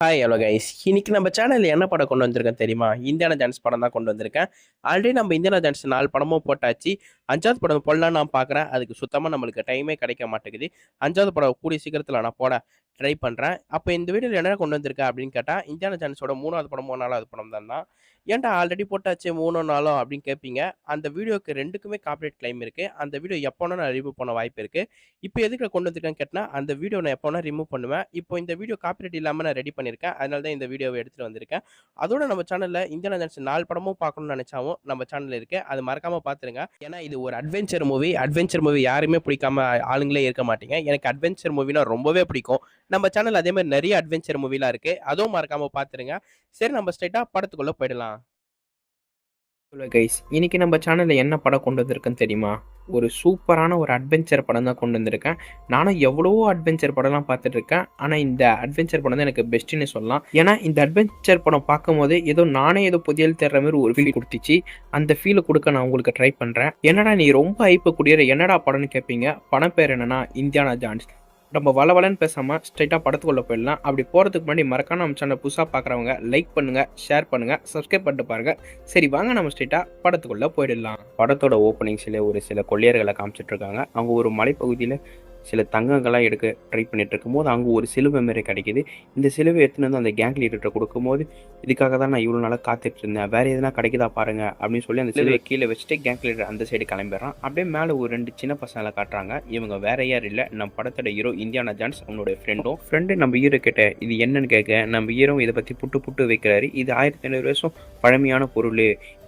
Hi hello guys. இன்னைக்கு நம்ம சேனல்ல என்ன படம் கொண்டு வந்திருக்கேன் தெரியுமா? இந்தியானா ஜான்ஸ் படம் தான் கொண்டு வந்திருக்கேன். ஆல்ரெடி நம்ம இந்தியானா ஜான்ஸ் 4 படமும் போட்டாச்சு. 5வது படம் போடலான்னு நான் பார்க்குறேன். அதுக்கு சுத்தமா நம்மளுக்கு டைமே கிடைக்க மாட்டேங்குது. 5வது படம் கூடிய சீக்கிரத்தில நான் போட ட்ரை பண்றேன். அப்ப இந்த வீடியோல என்ன கொண்டு வந்திருக்கேன் அப்படின்னு கேட்டா, இந்தியானா ஜான்ஸோட 3வது படமோ 4வது படம் தான். ஏன்டா ஆல்ரெடி போட்டாச்சே 3ம் 4ம் அப்படின்னு கேட்பீங்க. அந்த வீடியோக்கு 2க்குமே காப்பிரைட் கிளைம் இருக்கு. அந்த வீடியோ எப்போ வேணா நான் ரிமூவ் பண்ண வாய்ப்பு இருக்கு. இப்போ எதுக்கு கொண்டு வந்திருக்கேன்னு கேட்டா, அந்த வீடியோ நான் எப்போ வேணா ரிமூவ் பண்ணுவேன். இப்போ இந்த வீடியோ காப்பிரைட் இல்லாம நான் ரெடி பண்ணியிருக்கேன். அதனால தான் இந்த வீடியோவ எடுத்துட்டு வந்திருக்கேன். அதோட நம்ம சேனல்ல இந்தியானா ஜோன்ஸ் 4 படமும் பார்க்கணும்னு நெனைச்சாவும் நம்ம சேனல்ல இருக்கு. அது மறக்காம பார்த்துருங்க. ஏன்னா இது ஒரு அட்வென்ச்சர் மூவி. அட்வென்ச்சர் மூவி யாருமே பிடிக்காம ஆளுங்களே இருக்க மாட்டீங்க. எனக்கு அட்வென்ச்சர் மூவினா ரொம்பவே பிடிக்கும். நம்ம சேனல்ல அதே மாரி நெறைய அட்வென்ச்சர் மூவிலாம் இருக்கு. அதுவும் மறக்காம பார்த்துருங்க. சரி நம்ம ஸ்ட்ரெயிட்டா படத்துக்குள்ள போயிடலாம். ஹலோ கைஸ், இன்னைக்கு நம்ம சேனல்ல என்ன படம் கொண்டு வந்திருக்குன்னு தெரியுமா? ஒரு சூப்பரான ஒரு அட்வென்ச்சர் படம் தான் கொண்டு வந்திருக்கேன். நானும் எவ்வளவோ அட்வென்ச்சர் படம்லாம் பார்த்துட்டு இருக்கேன். ஆனால் இந்த அட்வென்ச்சர் படம் தான் எனக்கு பெஸ்ட்டுன்னு சொல்லலாம். ஏன்னா இந்த அட்வென்ச்சர் படம் பார்க்கும்போது ஏதோ நானே ஏதோ புதியல் தேடுற மாதிரி ஒரு ஃபீல் கொடுத்துச்சு. அந்த ஃபீலை கொடுக்க நான் உங்களுக்கு ட்ரை பண்ணுறேன். என்னடா நீ ரொம்ப ஹைப்பு கூடிய என்னடா படம்னு கேட்பீங்க. படம் பேர் என்னன்னா இந்தியானா ஜான்ஸ். நம்ம வளவலன்னு பேசாமல் ஸ்ட்ரைட்டாக படத்துக்குள்ளே போயிடலாம். அப்படி போகிறதுக்கு முன்னாடி மறக்காம நம்ம சேனல் புதுசாக பார்க்குறவங்க லைக் பண்ணுங்கள், ஷேர் பண்ணுங்கள், சப்ஸ்கிரைப் பண்ணிட்டு பாருங்கள். சரி வாங்க நம்ம ஸ்ட்ரைட்டாக படத்துக்குள்ளே போயிடலாம். படத்தோட ஓப்பனிங்ஸில் ஒரு சில கொள்ளையர்களை காமிச்சிட்ருக்காங்க. அவங்க ஒரு மலைப்பகுதியில் சில தங்கங்கள்லாம் எடுக்க ட்ரை பண்ணிட்டு இருக்கும்போது அங்கே ஒரு சிலுவை மாரி கிடைக்கிது. இந்த சிலுவை எடுத்துன்னு வந்து அந்த கேங் லீடர்கிட்ட கொடுக்கும்போது, இதுக்காக தான் நான் இவ்வளோ நாளாக காத்துட்டு இருந்தேன், வேறு எதுனா கிடைக்குதா பாருங்க அப்படின்னு சொல்லி அந்த சிலுவை கீழே வச்சுட்டு கேங் லீடர் அந்த சைடு கிளம்பிடுறான். அப்படியே மேலே ஒரு 2 சின்ன பசங்களை காட்டுறாங்க. இவங்க வேற யாரும் இல்லை, நம்ம படத்தோட ஹீரோ இந்தியானா ஜான்ஸ் அவனுடைய ஃப்ரெண்டு நம்ம ஹீரோ கிட்ட இது என்னன்னு கேட்க, நம்ம ஹீரோ இதை பற்றி புட்டு புட்டு வைக்கிறாரு. இது 1500 வருஷம் பழமையான பொருள்,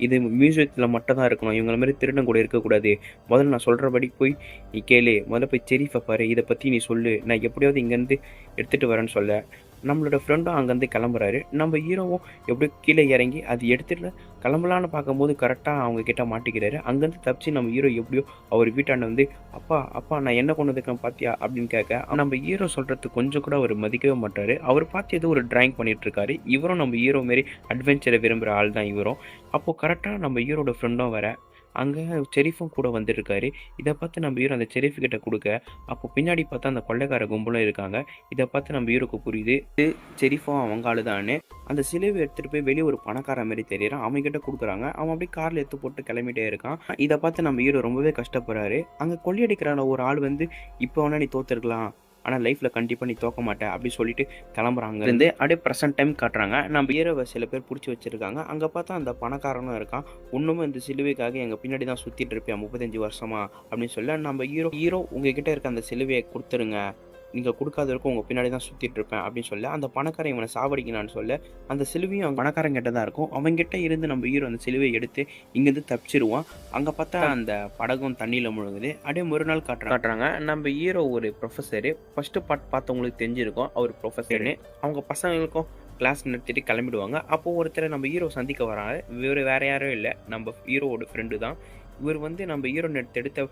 இது மியூசியத்தில் மட்டும் தான் இருக்கணும், இவங்கள மாதிரி திருடன் கூட இருக்கக்கூடாது, முதல்ல நான் சொல்கிறபடி போய் நீ கேளு, முதல்ல போய் செரீஃபை பாரு, இதை பற்றி நீ சொல்லு, நான் எப்படியாவது இங்கேருந்து எடுத்துகிட்டு வரேன்னு சொல்ல நம்மளோட ஃப்ரெண்டும் அங்கேருந்து கிளம்புறாரு. நம்ம ஹீரோவும் எப்படியோ கீழே இறங்கி அது எடுத்துகிட்டு கிளம்பலான்னு பார்க்கும்போது கரெக்டாக அவங்க கிட்ட மாட்டிக்கிறாரு. அங்கேருந்து தப்பிச்சு நம்ம ஹீரோ எப்படியோ அவர் வீட்டாண்ட வந்து அப்பா அப்பா நான் என்ன கொண்டு வந்துருக்கேன் பார்த்தியா அப்படின்னு கேட்க, நம்ம ஹீரோ சொல்கிறது கொஞ்சம் கூட அவர் மதிக்கவே மாட்டார். அவர் பார்த்து ஏதோ ஒரு டிராயிங் பண்ணிகிட்ருக்காரு. இவரும் நம்ம ஹீரோ மாரி அட்வென்ச்சரை விரும்புகிற ஆள் தான் இவரும். அப்போது கரெக்டாக நம்ம ஹீரோட ஃப்ரெண்டும் வர அங்கே செரீஃபும் கூட வந்துட்டுருக்காரு. இதை பார்த்து நம்ம ஹீரோ அந்த செரீஃப் கிட்ட கொடுக்க, அப்போ பின்னாடி பார்த்தா அந்த கொள்ளைக்கார கும்பலும் இருக்காங்க. இதை பார்த்து நம்ம ஹீரோக்கு புரியுது இது செரீஃபும் அவங்க ஆளுதான்னு. அந்த சிலுவை எடுத்துகிட்டு போய் வெளியே ஒரு பணக்கார மாதிரி தெரியறான். அவங்க கிட்ட கொடுக்குறாங்க. அவன் அப்படியே காரில் எடுத்து போட்டு கிளம்பிட்டே இருக்கான். இதை பார்த்து நம்ம ஹீரோ ரொம்பவே கஷ்டப்படுறாரு. அங்கே கொள்ளையடிக்கிற ஒரு ஆள் வந்து இப்போ வேணா நீ தோத்துருக்கலாம், ஆனால் லைஃப்பில் கண்டிப்பாக நீ தோக்க மாட்டேன் அப்படி சொல்லிட்டு கிளம்புறாங்க. இருந்து அப்படியே ப்ரெசன்ட் டைம் காட்டுறாங்க. நம்ம ஹீரோவை சில பேர் பிடிச்சி வச்சிருக்காங்க. அங்கே பார்த்தா அந்த பணக்காரனும் இருக்கான். இன்னமும் இந்த சிலுவைக்காக எங்கள் பின்னாடி தான் சுற்றிட்டு இருப்பேன் 35 வருஷமா அப்படின்னு சொல்ல, நம்ம ஹீரோ உங்ககிட்ட இருக்க அந்த சிலுவையை கொடுத்துருங்க, நீங்கள் கொடுக்காத இருக்கும் உங்கள் பின்னாடி தான் சுற்றிட்டு இருப்பேன் அப்படின்னு சொல்ல, அந்த பணக்காரன் இவனை சாவடிக்கலான்னு சொல்ல, அந்த சிலுவையும் அவங்க பணக்காரங்கிட்ட தான் இருக்கும். அவங்ககிட்ட இருந்து நம்ம ஹீரோ அந்த சிலுவையை எடுத்து இங்கேருந்து தப்பிச்சிருவான். அங்கே பார்த்தா அந்த படகும் தண்ணியில் முழுகுது. அப்படியே ஒரு நாள் காட்டுறாங்க. நம்ம ஹீரோ ஒரு ப்ரொஃபஸரு. ஃபஸ்ட்டு பார்ட் பார்த்தவங்களுக்கு தெரிஞ்சிருக்கும் அவர் ப்ரொஃபஸர்னு. அவங்க பசங்களுக்கும் கிளாஸ் நடத்திட்டு கிளம்பிடுவாங்க. அப்போது ஒருத்தரை நம்ம ஹீரோ சந்திக்க வராங்க. இவர் வேறு யாரும் இல்லை, நம்ம ஹீரோவோட ஃப்ரெண்டு தான். இவர் வந்து நம்ம ஹீரோ எடுத்த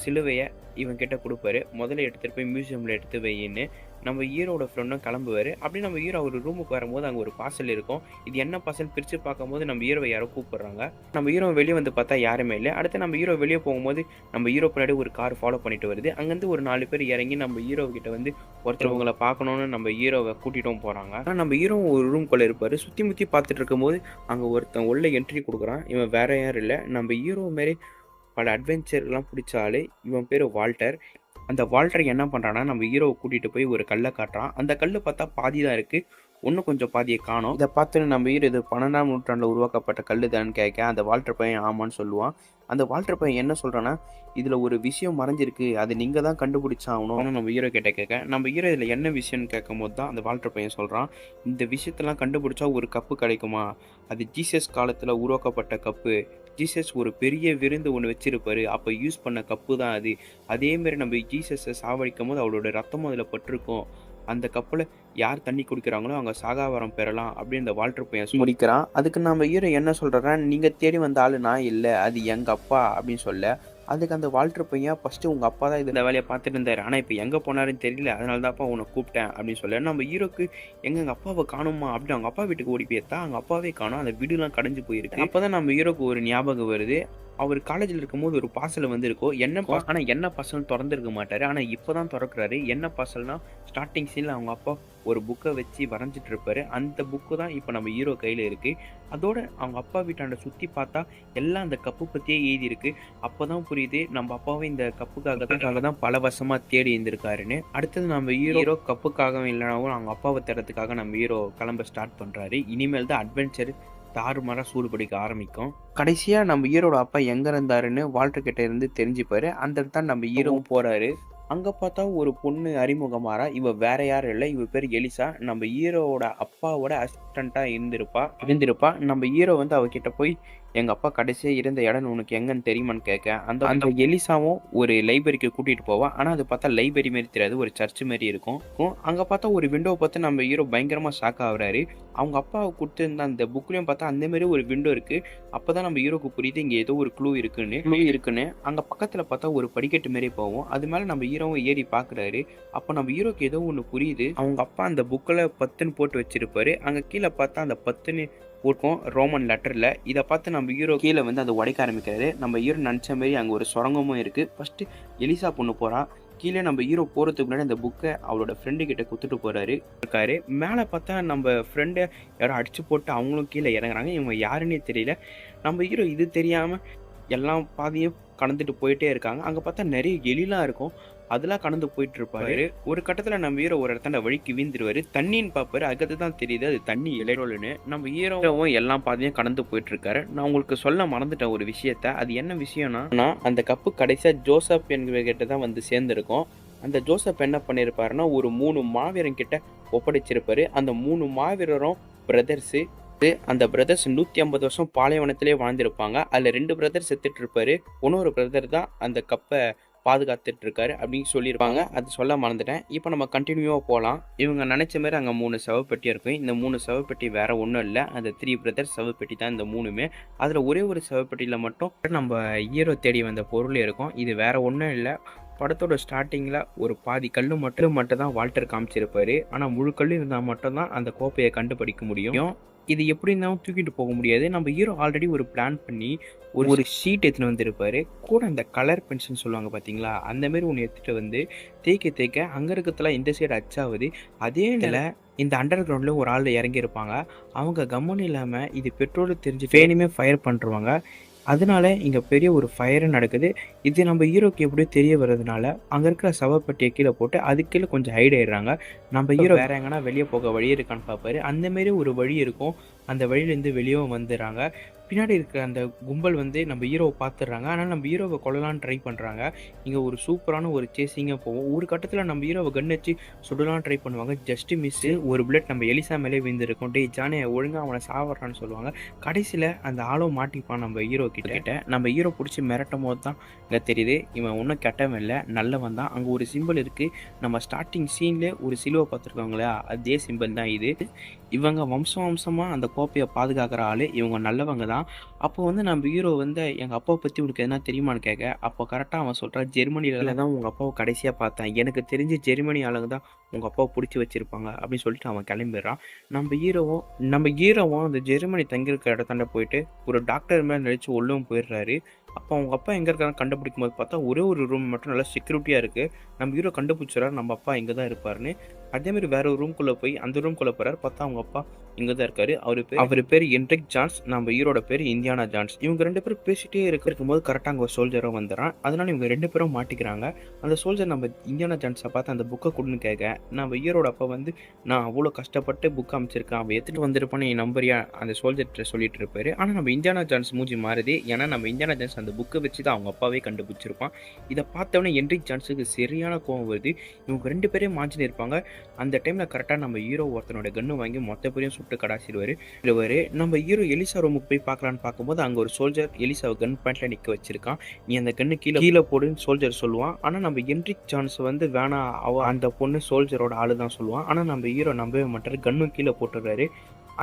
சிலுவையை இவன் கிட்ட கொடுப்பாரு. முதல்ல எடுத்துகிட்டு போய் மியூசியமில் எடுத்து வையின்னு நம்ம ஹீரோட ஃப்ரெண்டும் கிளம்புவார். அப்படி நம்ம ஹீரோ ஒரு ரூமுக்கு வரும்போது அங்கே ஒரு பார்சல் இருக்கும். இது என்ன பார்சல் பிரித்து பார்க்கும்போது நம்ம ஹீரோவை யாரோ கூப்பிட்றாங்க. நம்ம ஹீரோ வெளியே வந்து பார்த்தா யாருமே இல்லை. அடுத்து நம்ம ஹீரோ வெளியே போகும்போது நம்ம ஹீரோ பின்னாடி ஒரு கார் ஃபாலோ பண்ணிட்டு வருது. அங்கேருந்து ஒரு 4 பேர் இறங்கி நம்ம ஹீரோ கிட்ட வந்து ஒருத்தவங்களை பார்க்கணுன்னு நம்ம ஹீரோவை கூட்டிகிட்டும் போகிறாங்க. ஆனால் நம்ம ஹீரோ ஒரு ரூம்குள்ளே இருப்பார். சுற்றி முற்றி பார்த்துட்டு இருக்கும்போது அங்கே ஒருத்தன் உள்ள என்ட்ரி கொடுக்குறான். இவன் வேற யாரும் இல்லை, நம்ம ஹீரோ மாரி பல அட்வென்ச்சர்லாம் பிடிச்ச ஆள். இவன் பேர் வால்டர். அந்த வால்டர் என்ன பண்ணுறான்னா நம்ம ஹீரோவை கூட்டிகிட்டு போய் ஒரு கல்லை காட்டுறான். அந்த கல் பார்த்தா பாதி தான் இருக்குது, இன்னும் கொஞ்சம் பாதியை காணும். இதை பார்த்துன்னு நம்ம ஹீரோ இது 12ஆம் நூற்றாண்டில் உருவாக்கப்பட்ட கல் தான்னு கேட்க, அந்த வால்டர் பையன் ஆமான்னு சொல்லுவான். அந்த வால்டர் பையன் என்ன சொல்கிறான்னா, இதில் ஒரு விஷயம் மறைஞ்சிருக்கு, அது நீங்கள் தான் கண்டுபிடிச்சாகணும் நம்ம ஹீரோ கிட்ட கேட்க, நம்ம ஹீரோ இதில் என்ன விஷயம்னு கேட்கும் போது தான் அந்த வால்டர் பையன் சொல்கிறான், இந்த விஷயத்தெல்லாம் கண்டுபிடிச்சா ஒரு கப்பு கிடைக்குமா, அது ஜீசஸ் காலத்தில் உருவாக்கப்பட்ட கப்பு, ஜீசஸ் ஒரு பெரிய விருந்து ஒன்று வச்சிருப்பாரு, அப்போ யூஸ் பண்ண கப்பு தான் அது. அதேமாரி நம்ம ஜீசஸை சாவடிக்கும் போது அவளோட ரத்தமும் அதில் பட்டிருக்கும், அந்த கப்பில் யார் தண்ணி குடிக்கிறாங்களோ அவங்க சாகாவரம் பெறலாம் அப்படின்னு இந்த வால்டர் பையன் முடிக்கிறான். அதுக்கு நம்ம ஹீரோ என்ன சொல்கிறேன், நீங்கள் தேடி வந்த ஆள் நான் இல்லை, அது எங்கள் அப்பா அப்படின்னு சொல்ல, அதுக்கு அந்த வால்டர் பையன் ஃபஸ்ட்டு உங்கள் அப்பா தான் இந்த வேலையை பார்த்துட்டு இருந்தார், ஆனால் இப்போ எங்கே போனாருன்னு தெரியல, அதனால தான் அப்பா உன்னை கூப்பிட்டேன் அப்படின்னு சொல்ல, நம்ம ஹீரோக்கு எங்கள் அப்பாவை காணுமா அப்படின்னு அவங்க அப்பா வீட்டுக்கு ஓடி போய்த்தா அவங்க அப்பாவே காணும். அந்த வீடுலாம் கடைஞ்சு போயிருக்கு. அப்போ தான் நம்ம ஹீரோக்கு ஒரு ஞாபகம் வருது, அவர் காலேஜில் இருக்கும்போது ஒரு பார்சல் வந்திருக்கும். ஆனால் என்ன பார்சல் திறந்துருக்க மாட்டார். ஆனால் இப்போ தான் திறக்கிறாரு. என்ன பார்சல்னால் ஸ்டார்டிங் சீனில் அவங்க அப்பா ஒரு புக்கை வச்சு வரைஞ்சிட்டு இருப்பாரு. அந்த புக்கு தான் இப்போ நம்ம ஹீரோ கையில் இருக்குது. அதோட அவங்க அப்பா வீட்டாண்ட சுற்றி பார்த்தா எல்லாம் அந்த கப்பு பற்றியே எழுதியிருக்கு. அப்போ தான் புரியுது நம்ம அப்பாவை இந்த கப்புக்காக தான் பல வருஷமாக தேடி இருந்திருக்காருன்னு. அடுத்தது நம்ம ஹீரோ கப்புக்காக இல்லைனாலும் அவங்க அப்பாவை தேடுறதுக்காக நம்ம ஹீரோ கிளம்ப ஸ்டார்ட் பண்ணுறாரு. இனிமேல் தான் அட்வென்ச்சர் தாறுமாறா சூடு பிடிக்க ஆரம்பிக்கும். கடைசியா நம்ம ஹீரோட அப்பா எங்க இருந்தாருன்னு வால்டர் கிட்ட இருந்து தெரிஞ்சுப்பாரு. அந்த இடத்துல தான் நம்ம ஹீரோவும் போறாரு. அங்க பார்த்தா ஒரு பொண்ணு அறிமுகமாறா. இவ வேற யாரும் இல்லை, இவ பேர் எலிசா. நம்ம ஹீரோவோட அப்பாவோட அசிஸ்டண்டா இருந்திருப்பா. நம்ம ஹீரோ வந்து அவகிட்ட போய் எங்க அப்பா கடைசியா இருந்த இடம் உனக்கு எங்கன்னு தெரியுமான்னு கேட்க, அந்த எலிசாவும் ஒரு லைப்ரரிக்கு கூட்டிட்டு போவா. ஆனா அது பார்த்தா லைப்ரரி மாதிரி தெரியாது, ஒரு சர்ச் மாதிரி இருக்கும். அங்க பார்த்தா ஒரு விண்டோவை பார்த்து நம்ம ஹீரோ பயங்கரமா ஷாக் ஆகுறாரு. அவங்க அப்பாவை கொடுத்துருந்த அந்த புக்லயும் பார்த்தா அந்த மாதிரி ஒரு விண்டோ இருக்கு. அப்பதான் நம்ம ஹீரோக்கு புரியுது இங்க ஏதோ ஒரு க்ளூ இருக்குன்னு. அங்க பக்கத்துல பார்த்தா ஒரு படிக்கட்டு மாதிரி போவோம். அது மேல நம்ம ஹீரோவும் ஏறி பாக்குறாரு. அப்ப நம்ம ஹீரோக்கு ஏதோ ஒண்ணு புரியுது. அவங்க அப்பா அந்த புக்கில் 10ன்னு போட்டு வச்சிருப்பாரு. அங்க கீழே பார்த்தா அந்த 10ன்னு இருக்கும் ரோமன் லெட்டர்ல. இதை பார்த்து நம்ம ஹீரோ கீழே வந்து அதை உடைக்க ஆரம்பிக்கிறாரு. நம்ம ஹீரோ நினைச்ச மாதிரி அங்க ஒரு சுரங்கமும் இருக்கு. ஃபர்ஸ்ட் எலிசா பொண்ணு போறா. கீழே நம்ம ஹீரோ போறதுக்கு முன்னாடி அந்த புக்கை அவளோட ஃப்ரெண்டு கிட்ட குத்துட்டு இருக்காரு. மேலே பார்த்தா நம்ம ஃப்ரெண்டை யாரோ அடிச்சு போட்டு அவங்களும் கீழே இறங்குறாங்க. இவங்க யாருன்னே தெரியல. நம்ம ஹீரோ இது தெரியாம எல்லாம் பாதியும் கடந்துட்டு போயிட்டே இருக்காங்க. அங்க பார்த்தா நிறைய எலிலாம் இருக்கும். அதெல்லாம் கடந்து போயிட்டு இருப்பாரு. ஒரு கட்டத்துல நம்ம ஹீரோ ஒரு இடத்துல வழிக்கு வீழ்ந்துருவாரு. தண்ணின்னு பார்ப்பாரு. அதுக்கு தான் தெரியுது அது தண்ணி இலைரோல்னு. நம்ம ஹீரோவும் எல்லாம் பாதையும் கடந்து போயிட்டு இருக்காரு. நான் உங்களுக்கு சொல்ல மறந்துட்டேன் ஒரு விஷயத்த. அது என்ன விஷயம்னா, அந்த கப்பு கடைசியா ஜோசப் என்கிட்ட தான் வந்து சேர்ந்துருக்கும். அந்த ஜோசப் என்ன பண்ணியிருப்பாருன்னா, ஒரு 3 மாவீரன் கிட்ட ஒப்படைச்சிருப்பாரு. அந்த 3 மாவீரரும் பிரதர்ஸு. அந்த பிரதர்ஸ் 150 வருஷம் பாலைவனத்திலே வாழ்ந்திருப்பாங்க. அதுல 2 பிரதர் செத்துட்டு இருப்பாரு. இன்னொரு பிரதர் தான் அந்த கப்பை பாதுகாத்துட்டு இருக்காரு அப்படின்னு சொல்லியிருப்பாங்க. அது சொல்ல மறந்துட்டேன். இப்போ நம்ம கண்டினியூவாக போகலாம். இவங்க நினைச்ச மாதிரி அங்கே 3 சவப்பெட்டி இருக்கும். இந்த 3 சவப்பெட்டி வேற ஒன்றும் இல்லை, அந்த 3 பிரதர்ஸ் சவப்பெட்டி தான் இந்த 3மே. அதில் ஒரே ஒரு சவப்பெட்டியில் மட்டும் நம்ம ஹீரோ தேடி வந்த பொருள் இருக்கும். இது வேற ஒன்றும் இல்லை. படத்தோட ஸ்டார்டிங்கில் ஒரு பாதி கல் மட்டும் தான் வால்டர் காமிச்சிருப்பாரு. ஆனால் முழு கல் இருந்தால் மட்டும்தான் அந்த கோப்பையை கண்டுபிடிக்க முடியும். இது எப்படி இருந்தாலும் தூக்கிட்டு போக முடியாது. நம்ம ஹீரோ ஆல்ரெடி ஒரு பிளான் பண்ணி ஒரு ஷீட் எடுத்துன்னு வந்திருப்பாரு. கூட அந்த கலர் பென்சில் சொல்லுவாங்க பார்த்தீங்களா, அந்த மாதிரி ஒன்று எடுத்துகிட்டு வந்து தேய்க்க அங்கே இருக்கிறதுலாம் இந்த சைடு அச்சாவது. அதே நிலை இந்த அண்டர் கிரவுண்டில் ஒரு ஆள் இறங்கியிருப்பாங்க. அவங்க கம்மன் இல்லாமல் இது பெட்ரோல் தெரிஞ்சு வேணுமே ஃபயர் பண்ணுருவாங்க. அதனால இங்கே பெரிய ஒரு ஃபயரும் நடக்குது. இது நம்ம ஹீரோக்கு எப்படியோ தெரிய வர்றதுனால அங்கே இருக்கிற சவப்பெட்டியை கீழே போட்டு அதுக்கு கீழே கொஞ்சம் ஹைட் ஆயிடுறாங்க. நம்ம ஹீரோ வேற எங்கன்னா வெளியே போக வழி இருக்கான்னு பார்ப்பாரு. அந்தமாரி ஒரு வழி இருக்கும். அந்த வழியிலேருந்து வெளியவும் வந்துடுறாங்க. பின்னாடி இருக்கிற அந்த கும்பல் வந்து நம்ம ஹீரோவை பார்த்துடுறாங்க. ஆனால் நம்ம ஹீரோவை கொல்லலான்னு ட்ரை பண்ணுறாங்க. இங்கே ஒரு சூப்பரான ஒரு சேசிங்காக போவோம். ஒரு கட்டத்தில் நம்ம ஹீரோவை கன் வச்சு சுடலாம் ட்ரை பண்ணுவாங்க. Just miss. ஒரு புல்லட் நம்ம எலிசா மேலே விழுந்திருக்கும். டே ஜானே ஒழுங்காக அவனை சாவறான்னு சொல்லுவாங்க. கடைசியில் அந்த ஆளோ மாட்டிப்பான் நம்ம ஹீரோ கிட்ட. நம்ம ஹீரோ பிடிச்சி மிரட்டும் போது தான் இங்கே தெரியுது இவன் ஒன்றும் கெட்டவன் இல்லை, நல்லவன் தான். அங்கே ஒரு சிம்பிள் இருக்குது. நம்ம ஸ்டார்டிங் சீன்லேயே ஒரு சிலுவை பார்த்துருக்காங்களா, அதே சிம்பிள் தான் இது. இவங்க வம்சமாக அந்த கோப்பையை பாதுகாக்கிற ஆள். இவங்க நல்லவங்க தான். அப்போ வந்து நம்ம ஹீரோ வந்து எங்கள் அப்பாவை பற்றி உனக்கு எதனா தெரியுமான்னு கேட்க, அப்போ கரெக்டாக அவன் சொல்கிறான், ஜெர்மனியில் தான் உங்கள் அப்பாவை கடைசியாக பார்த்தேன். எனக்கு தெரிஞ்சு ஜெர்மனி ஆளுங்க தான் உங்கள் அப்பாவை பிடிச்சி வச்சுருப்பாங்க அப்படின்னு சொல்லிட்டு அவன் கிளம்பிடுறான். நம்ம ஹீரோவும் அந்த ஜெர்மனி தங்கியிருக்க இடத்தாண்ட போயிட்டு ஒரு டாக்டர் மேலே நடிச்சு உள்ளவும் போயிடுறாரு. அப்போ அவங்க அப்பா எங்கே இருக்கான்னு கண்டுபிடிக்கும் போது பார்த்தா ஒரே ஒரு ரூம் மட்டும் நல்லா செக்யூரிட்டியாக இருக்குது. நம்ம ஹீரோ கண்டுபிடிச்சிடறாரு நம்ம அப்பா இங்கே தான் இருப்பாருன்னு. அதேமாதிரி வேற ஒரு ரூம்குள்ளே போய் அந்த ரூம்குள்ளே போகிறாரு. பார்த்தா அவங்க அப்பா இங்கே தான் இருக்காரு. அவர் பேர் என்ட்ரிக் ஜான்ஸ், நம்ம ஹீரோட பேர் இந்தியானா ஜான்ஸ். இவங்க 2 பேரும் பேசிட்டே இருக்கும்போது கரெக்டாக அங்கே ஒரு சோல்ஜரும் வந்துடுறான். அதனால இவங்க 2 பேரும் மாட்டிக்கிறாங்க. அந்த சோல்ஜர் நம்ம இந்தியானா ஜான்ஸை பார்த்து அந்த புக்கை கொடுன்னு கேட்க, நம்ம ஹீரோட அப்பா வந்து நான் அவ்வளோ கஷ்டப்பட்டு புக் அமைச்சிருக்கேன், அவன் எடுத்துகிட்டு வந்திருப்பான்னு என் நம்பரியா அந்த சோல்ஜர்கிட்ட சொல்லிட்டு இருப்பாரு. ஆனால் நம்ம இந்தியானா ஜான்ஸ் மூஞ்சி மாறுது. ஏன்னா நம்ம இந்தியானா ஜான்ஸ் அந்த புக்கை வச்சு தான் அவங்க அப்பாவே கண்டுபிடிச்சிருப்பான். இதை பார்த்தவொடனே என்ட்ரிக் ஜான்ஸுக்கு சரியான கோவம் வருது. இவங்க 2 பேரையும் மாஞ்சின்னு இருப்பாங்க. அந்த டைமில் கரெக்டாக நம்ம ஹீரோ ஒருத்தனோட கன்று வாங்கி மொத்த பேரையும் சுட்டு கடாசிடுவார். நம்ம ஹீரோ எலிசா ரூமுக்கு போய் பார்க்கலான்னு பார்க்கும்போது அங்கே ஒரு சோல்ஜர் எலிசாவை கன் பாயிண்ட்ல நிற்க வச்சிருக்கான். நீ அந்த கன்று கீழே போடுன்னு சோல்ஜர் சொல்லுவான். ஆனால் நம்ம என்ட்ரிக் ஜான்ஸ் வந்து வேணாம், அந்த பொண்ணு சோல்ஜரோட ஆளு தான் சொல்லுவான். ஆனால் நம்ம ஹீரோ நம்பவே மாட்டார், கன்னும் கீழே போட்டுடுறாரு.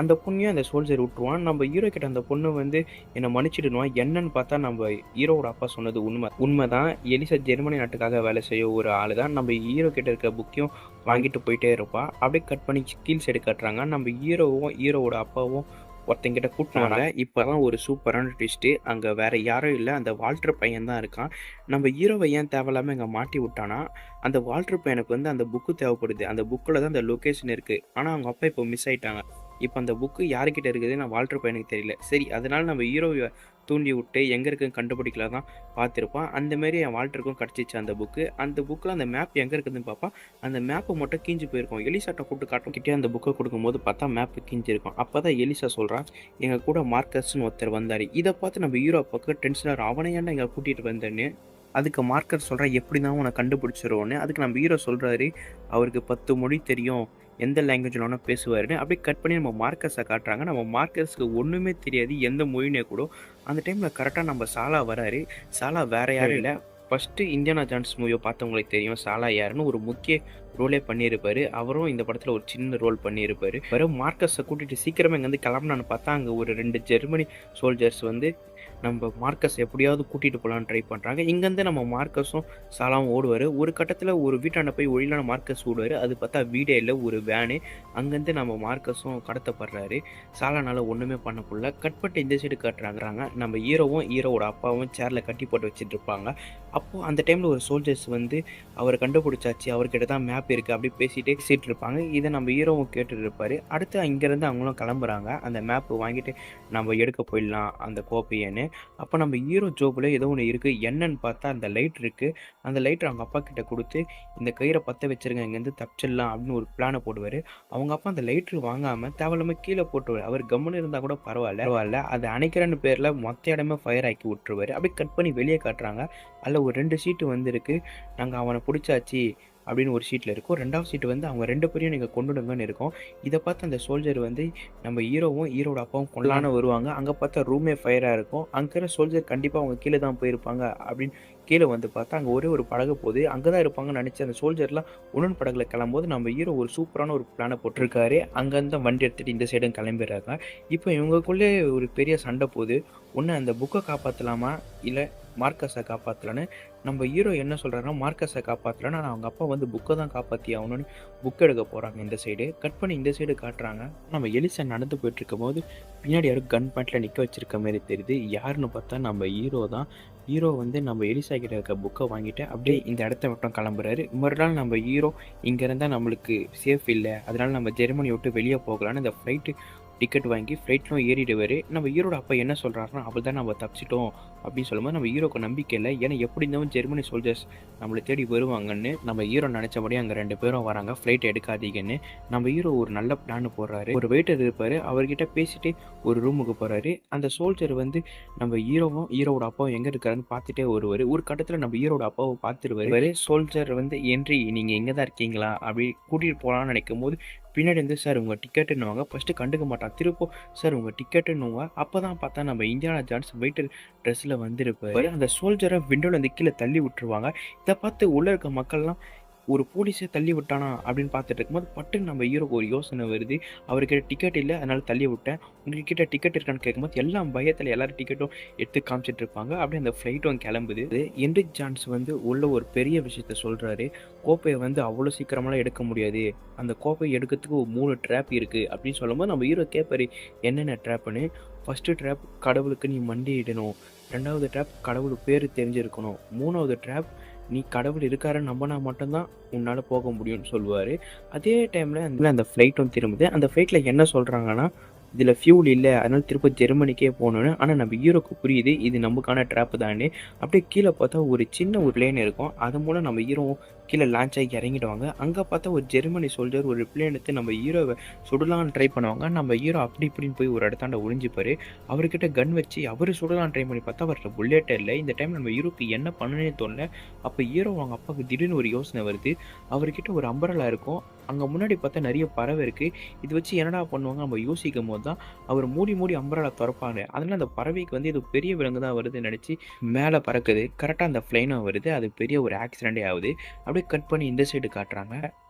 அந்த பொண்ணையும் அந்த சோல்ஜர் விட்டுருவான். நம்ம ஹீரோ கிட்ட அந்த பொண்ணு வந்து என்னை மன்னிச்சிடுவான். என்னன்னு பார்த்தா நம்ம ஹீரோவோட அப்பா சொன்னது உண்மைதான். எலிசா ஜெர்மனி நாட்டுக்காக வேலை செய்ய ஒரு ஆள் தான். நம்ம ஹீரோ கிட்ட இருக்க புக்கையும் வாங்கிட்டு போயிட்டே இருப்பா. அப்படியே கட் பண்ணி கீழ் சைடு கட்டுறாங்க. நம்ம ஹீரோவோட அப்பாவும் ஒருத்தங்கிட்ட கூட்டினாங்க. இப்போதான் ஒரு சூப்பரான ட்விஸ்ட்டு. அங்கே வேற யாரும் இல்லை, அந்த வால்டர் பையன் தான் இருக்கான். நம்ம ஹீரோவை ஏன் தேவையில்லாமல் இங்கே மாட்டி விட்டானா, அந்த வால்டர் பையனுக்கு வந்து அந்த புக்கு தேவைப்படுது. அந்த புக்கில் தான் அந்த லொக்கேஷன் இருக்குது. ஆனால் அவங்க அப்பா இப்போ மிஸ் ஆயிட்டாங்க. இப்போ அந்த புக்கு யாருக்கிட்ட இருக்குது நான் வால்டர் பையனுக்கு தெரியல. சரி, அதனால நம்ம ஹீரோவை தூண்டி விட்டு எங்கே இருக்குன்னு கண்டுபிடிக்கலாம் தான் பார்த்துருப்பான். அந்தமாரி என் வால்டருக்கும் கிடச்சிச்சு அந்த புக்கு. அந்த புக்கில் அந்த மேப் எங்கே இருக்குதுன்னு பார்ப்பான். அந்த மேப்பை மட்டும் கீஞ்சு போயிருக்கும். எலிசாட்டை கூப்பிட்டு காட்டிக்கிட்டே அந்த புக்கை கொடுக்கும்போது பார்த்தா மேப்பு கீஞ்சிருக்கும். அப்போ தான் எலிசா சொல்கிறான், எங்கள் கூட மார்க்கஸ்ன்னு ஒருத்தர் வந்தார். இதை பார்த்து நம்ம ஹீரோ பக்கம் டென்ஷனாக அவனை ஏன்டா எங்களை கூட்டிகிட்டு வந்தேன்னு. அதுக்கு மார்க்கர் சொல்கிறேன், எப்படி தான் உன்னை கண்டுபிடிச்சிருவோன்னு. அதுக்கு நம்ம ஹீரோ சொல்கிறாரு, அவருக்கு 10 மொழி தெரியும், எந்த லாங்குவேஜில் வேணால் பேசுவாருன்னு. அப்படியே கட் பண்ணி நம்ம மார்க்கஸை காட்டுறாங்க. நம்ம மார்க்கஸுக்கு ஒன்றுமே தெரியாது, எந்த மொழினே கூட. அந்த டைமில் கரெக்டாக நம்ம சாலா வராரு. சாலா வேறு யாரும் இல்லை, ஃபஸ்ட்டு இந்தியானா ஜான்ஸ் மூவியை பார்த்தவங்களுக்கு தெரியும் சாலா யாருன்னு. ஒரு முக்கிய ரோலே பண்ணியிருப்பார். அவரும் இந்த படத்தில் ஒரு சின்ன ரோல் பண்ணியிருப்பார். வெறும் மார்க்கஸை கூட்டிகிட்டு சீக்கிரமாக இங்கேருந்து கிளம்புனான்னு பார்த்தா அங்கே ஒரு 2 ஜெர்மனி சோல்ஜர்ஸ் வந்து நம்ம மார்க்கஸ் எப்படியாவது கூட்டிகிட்டு போகலான்னு ட்ரை பண்ணுறாங்க. இங்கேருந்து நம்ம மார்க்கஸும் சாலாவும் ஓடுவார். ஒரு கட்டத்தில் ஒரு வீட்டாண்ட போய் ஒளியிலான மார்க்கஸ் ஓடுவார். அது பார்த்தா வீடே இல்லை, ஒரு வேனு. அங்கேருந்து நம்ம மார்க்கஸும் கடத்தப்படுறாரு. சாலானால் ஒன்றுமே பண்ண முடியல. கட் பண்ணிட்டு இந்த சைடு காட்டுறாங்க. நம்ம ஹீரோவும் ஹீரோவோட அப்பாவும் சேரில் கட்டி போட்டு வச்சுட்டு இருப்பாங்க. அப்போது அந்த டைமில் ஒரு சோல்ஜர்ஸ் வந்து அவரை கண்டுபிடிச்சாச்சு, அவர்கிட்ட தான் மேப் இருக்குது அப்படி பேசிகிட்டே இருப்பாங்க. இதை நம்ம ஹீரோவும் கேட்டுட்டு இருப்பார். அடுத்து அங்கேருந்து அவங்களும் கிளம்புறாங்க. அந்த மேப்பு வாங்கிட்டு நம்ம எடுக்க போயிடலாம் அந்த கோப்பையன்னு. அப்போ நம்ம ஹீரோ ஜோபில் ஏதோ ஒன்று இருக்குது. என்னன்னு பார்த்தா அந்த லைட் இருக்குது. அந்த லைட்டை அவங்க அப்பா கிட்ட கொடுத்து இந்த கயிறை பற்ற வச்சுருங்க, இங்கேருந்து தப்பிச்சிடலாம் அப்படின்னு ஒரு பிளானை போடுவார். அவங்க அப்பா அந்த லைட்ரு வாங்காமல் தேவையில்லாமல் கீழே போட்டுருவார். அவர் கம்முன்னு இருந்தால் கூட பரவாயில்ல, அதை அணைக்கிறன்னு பேரில் மொத்த இடமே ஃபயர் ஆக்கி விட்டுருவார். அப்படியே கட் பண்ணி வெளியே காட்டுறாங்க. அதில் ஒரு 2 சீட்டு வந்துருக்கு. நாங்கள் அவனை பிடிச்சாச்சு அப்படின்னு ஒரு ஷீட்டில் இருக்கும். 2வது சீட்டு வந்து அவங்க 2 பேரையும் நீங்கள் கொண்டுடுங்கன்னு இருக்கும். இதை பார்த்து அந்த சோல்ஜர் வந்து நம்ம ஹீரோவும் ஹீரோட அப்பாவும் கொள்ளலான்னு வருவாங்க. அங்கே பார்த்தா ரூமே ஃபயராக இருக்கும். அங்கே இருக்கிற சோல்ஜர் கண்டிப்பாக அவங்க கீழே தான் போயிருப்பாங்க அப்படின்னு கீழே வந்து பார்த்தா அங்கே ஒரே ஒரு படகு போகுது. அங்கே தான் இருப்பாங்கன்னு நினச்சி அந்த சோல்ஜர்லாம் உடன் படகுல கிளம்பும்போது நம்ம ஹீரோ ஒரு சூப்பரான ஒரு பிளானை போட்டிருக்காரு. அங்கேருந்து வண்டி எடுத்துகிட்டு இந்த சைடும் கிளம்பிடுறாங்க. இப்போ இவங்களுக்குள்ளே ஒரு பெரிய சண்டை போகுது. ஒன்று அந்த புக்கை காப்பாற்றலாமா இல்லை மார்க்கஸை காப்பாற்றலான்னு. நம்ம ஹீரோ என்ன சொல்கிறாருன்னா மார்க்கஸை காப்பாற்றலான்னு. ஆனால் அவங்க அப்பா வந்து புக்கை தான் காப்பாற்றி ஆகணும்னு புக் எடுக்க போகிறாங்க. இந்த சைடு கட் பண்ணி இந்த சைடு காட்டுறாங்க. நம்ம எலிசா நடந்து போயிட்டுருக்கும் போது பின்னாடி யாரும் கன் பாயிண்டில் நிற்க வச்சிருக்க மாதிரி தெரியுது. யாருன்னு பார்த்தா நம்ம ஹீரோ தான். ஹீரோ வந்து நம்ம எலிசா கிட்ட இருக்க புக்கை வாங்கிட்டு அப்படியே இந்த இடத்த மட்டும் கிளம்புறாரு. மறுநாள் நம்ம ஹீரோ இங்கே இருந்தால் நம்மளுக்கு சேஃப் இல்லை, அதனால நம்ம ஜெர்மனி விட்டு வெளியே போகலான்னு இந்த ஃப்ளைட்டு டிக்கெட் வாங்கி ஃப்ளைட்லும் ஏறிடுவார். நம்ம ஹீரோட அப்பா என்ன சொல்கிறாருன்னா அவள் தான் நம்ம தப்பிச்சிட்டோம் அப்படின்னு சொல்லும்போது நம்ம ஹீரோக்கு நம்பிக்கை இல்லை. ஏன்னா எப்படி இருந்தாலும் ஜெர்மனி சோல்ஜர்ஸ் நம்மளை தேடி வருவாங்கன்னு. நம்ம ஹீரோ நினச்சபடி அங்கே 2 பேரும் வராங்க. ஃப்ளைட் எடுக்காதீங்கன்னு நம்ம ஹீரோ ஒரு நல்ல பிளான் போடுறாரு. ஒரு வெயிட்டர் இருப்பார், அவர்கிட்ட பேசிட்டு ஒரு ரூமுக்கு போகிறாரு. அந்த சோல்ஜர் வந்து நம்ம ஹீரோவும் ஹீரோட அப்பாவும் எங்கே இருக்காருன்னு பார்த்துட்டே வருவார். ஒரு கட்டத்தில் நம்ம ஹீரோட அப்பாவை பார்த்துருவாரு. சோல்ஜர் வந்து என்ட்ரி நீங்கள் எங்கே தான் இருக்கீங்களா அப்படி கூட்டிகிட்டு போகலான்னு நினைக்கும் போது பின்னாடி வந்து சார் உங்கள் டிக்கெட்டுன்னுவாங்க. ஃபஸ்ட்டு கண்டுக்க மாட்டான். திருப்போ சார் உங்கள் டிக்கெட்டுன்னுவாங்க. அப்போ தான் பார்த்தா நம்ம இந்தியானா ஜான்ஸ் வெயிட்டர் ட்ரெஸ்ஸில் வந்திருப்பாரு. அந்த சோல்ஜரை விண்டோவில் வந்து கீழே தள்ளி விட்டுருவாங்க. இதை பார்த்து உள்ளே இருக்க மக்கள்லாம் ஒரு போலீஸே தள்ளி விட்டானா அப்படின்னு பார்த்துட்டு இருக்கும்போது பட்டுன்னு நம்ம ஹீரோக்கு ஒரு யோசனை வருது. அவர்கிட்ட டிக்கெட் இல்லை, அதனால தள்ளி விட்டேன். உங்ககிட்ட டிக்கெட் இருக்கான்னு கேட்கும்போது எல்லாம் பயத்தில் எல்லாரும் டிக்கெட்டும் எடுத்து காமிச்சிட்டு இருப்பாங்க. அப்படியே அந்த ஃப்ளைட்டும் கிளம்புது. என்ரிக் ஜான்ஸ் வந்து உள்ள ஒரு பெரிய விஷயத்த சொல்கிறாரு. கோப்பையை வந்து அவ்வளோ சீக்கிரமெல்லாம் எடுக்க முடியாது, அந்த கோப்பையை எடுக்கிறதுக்கு ஒரு 3 ட்ராப் இருக்குது அப்படின்னு சொல்லும்போது நம்ம ஹீரோ கேட்பாரு என்னென்ன ட்ராப்னு. ஃபஸ்ட்டு ட்ராப் கடவுளுக்கு நீ மண்டியிடணும், 2வது ட்ராப் கடவுள் பேர் தெரிஞ்சிருக்கணும், 3வது ட்ராப் நீ கடவுள் இருக்காருன்னு நம்பினா மட்டும்தான் உன்னால் போக முடியும்னு சொல்லுவார். அதே டைமில் அந்த ஃப்ளைட்டும் திரும்புது. அந்த ஃப்ளைட்டில் என்ன சொல்கிறாங்கன்னா இதில் ஃபியூல் இல்லை, அதனால் திரும்ப ஜெர்மனிக்கே போகணுன்னு. ஆனால் நம்ம ஹீரோக்கு புரியுது இது நமக்கான ட்ராப்பு தானே. அப்படியே கீழே பார்த்தா ஒரு சின்ன ஒரு பிளேன் இருக்கும். அது மூலம் நம்ம ஹீரோ கீழே லான்ச் ஆகி இறங்கிடுவாங்க. அங்கே பார்த்தா ஒரு ஜெர்மனி சோல்ஜர் ஒரு பிளேன் எடுத்து நம்ம ஹீரோவை சுடலான்னு ட்ரை பண்ணுவாங்க. நம்ம ஹீரோ அப்படி இப்படின்னு போய் ஒரு இடத்தாண்ட ஒளிஞ்சிப்பார். அவர்கிட்ட கன் வச்சு அவர் சுடலான்னு ட்ரை பண்ணி பார்த்தா அவர்கிட்ட புல்லெட்டே இல்லை. இந்த டைம் நம்ம ஹீரோக்கு என்ன பண்ணனே தோணல. அப்போ ஹீரோ அவங்க அப்பாவுக்கு திடீர்னு ஒரு யோசனை வருது. அவர்கிட்ட ஒரு அம்பரலா இருக்கும். அங்கே முன்னாடி பார்த்தா நிறைய பறவை இருக்குது. இது வச்சு என்னடா பண்ணுவாங்க நம்ம யோசிக்கும் போது தான் அவர் மூடி அம்பரலா திறப்பாங்க. அதனால் அந்த பறவைக்கு வந்து இது பெரிய விலங்கு தான் வருதுன்னு நினச்சி மேலே பறக்குது. கரெக்டாக அந்த ஃப்ளைனும் வருது. அது பெரிய ஒரு ஆக்சிடென்டே ஆகுது. அப்படியே கட் பண்ணி இந்த சைடு காட்டுறாங்க.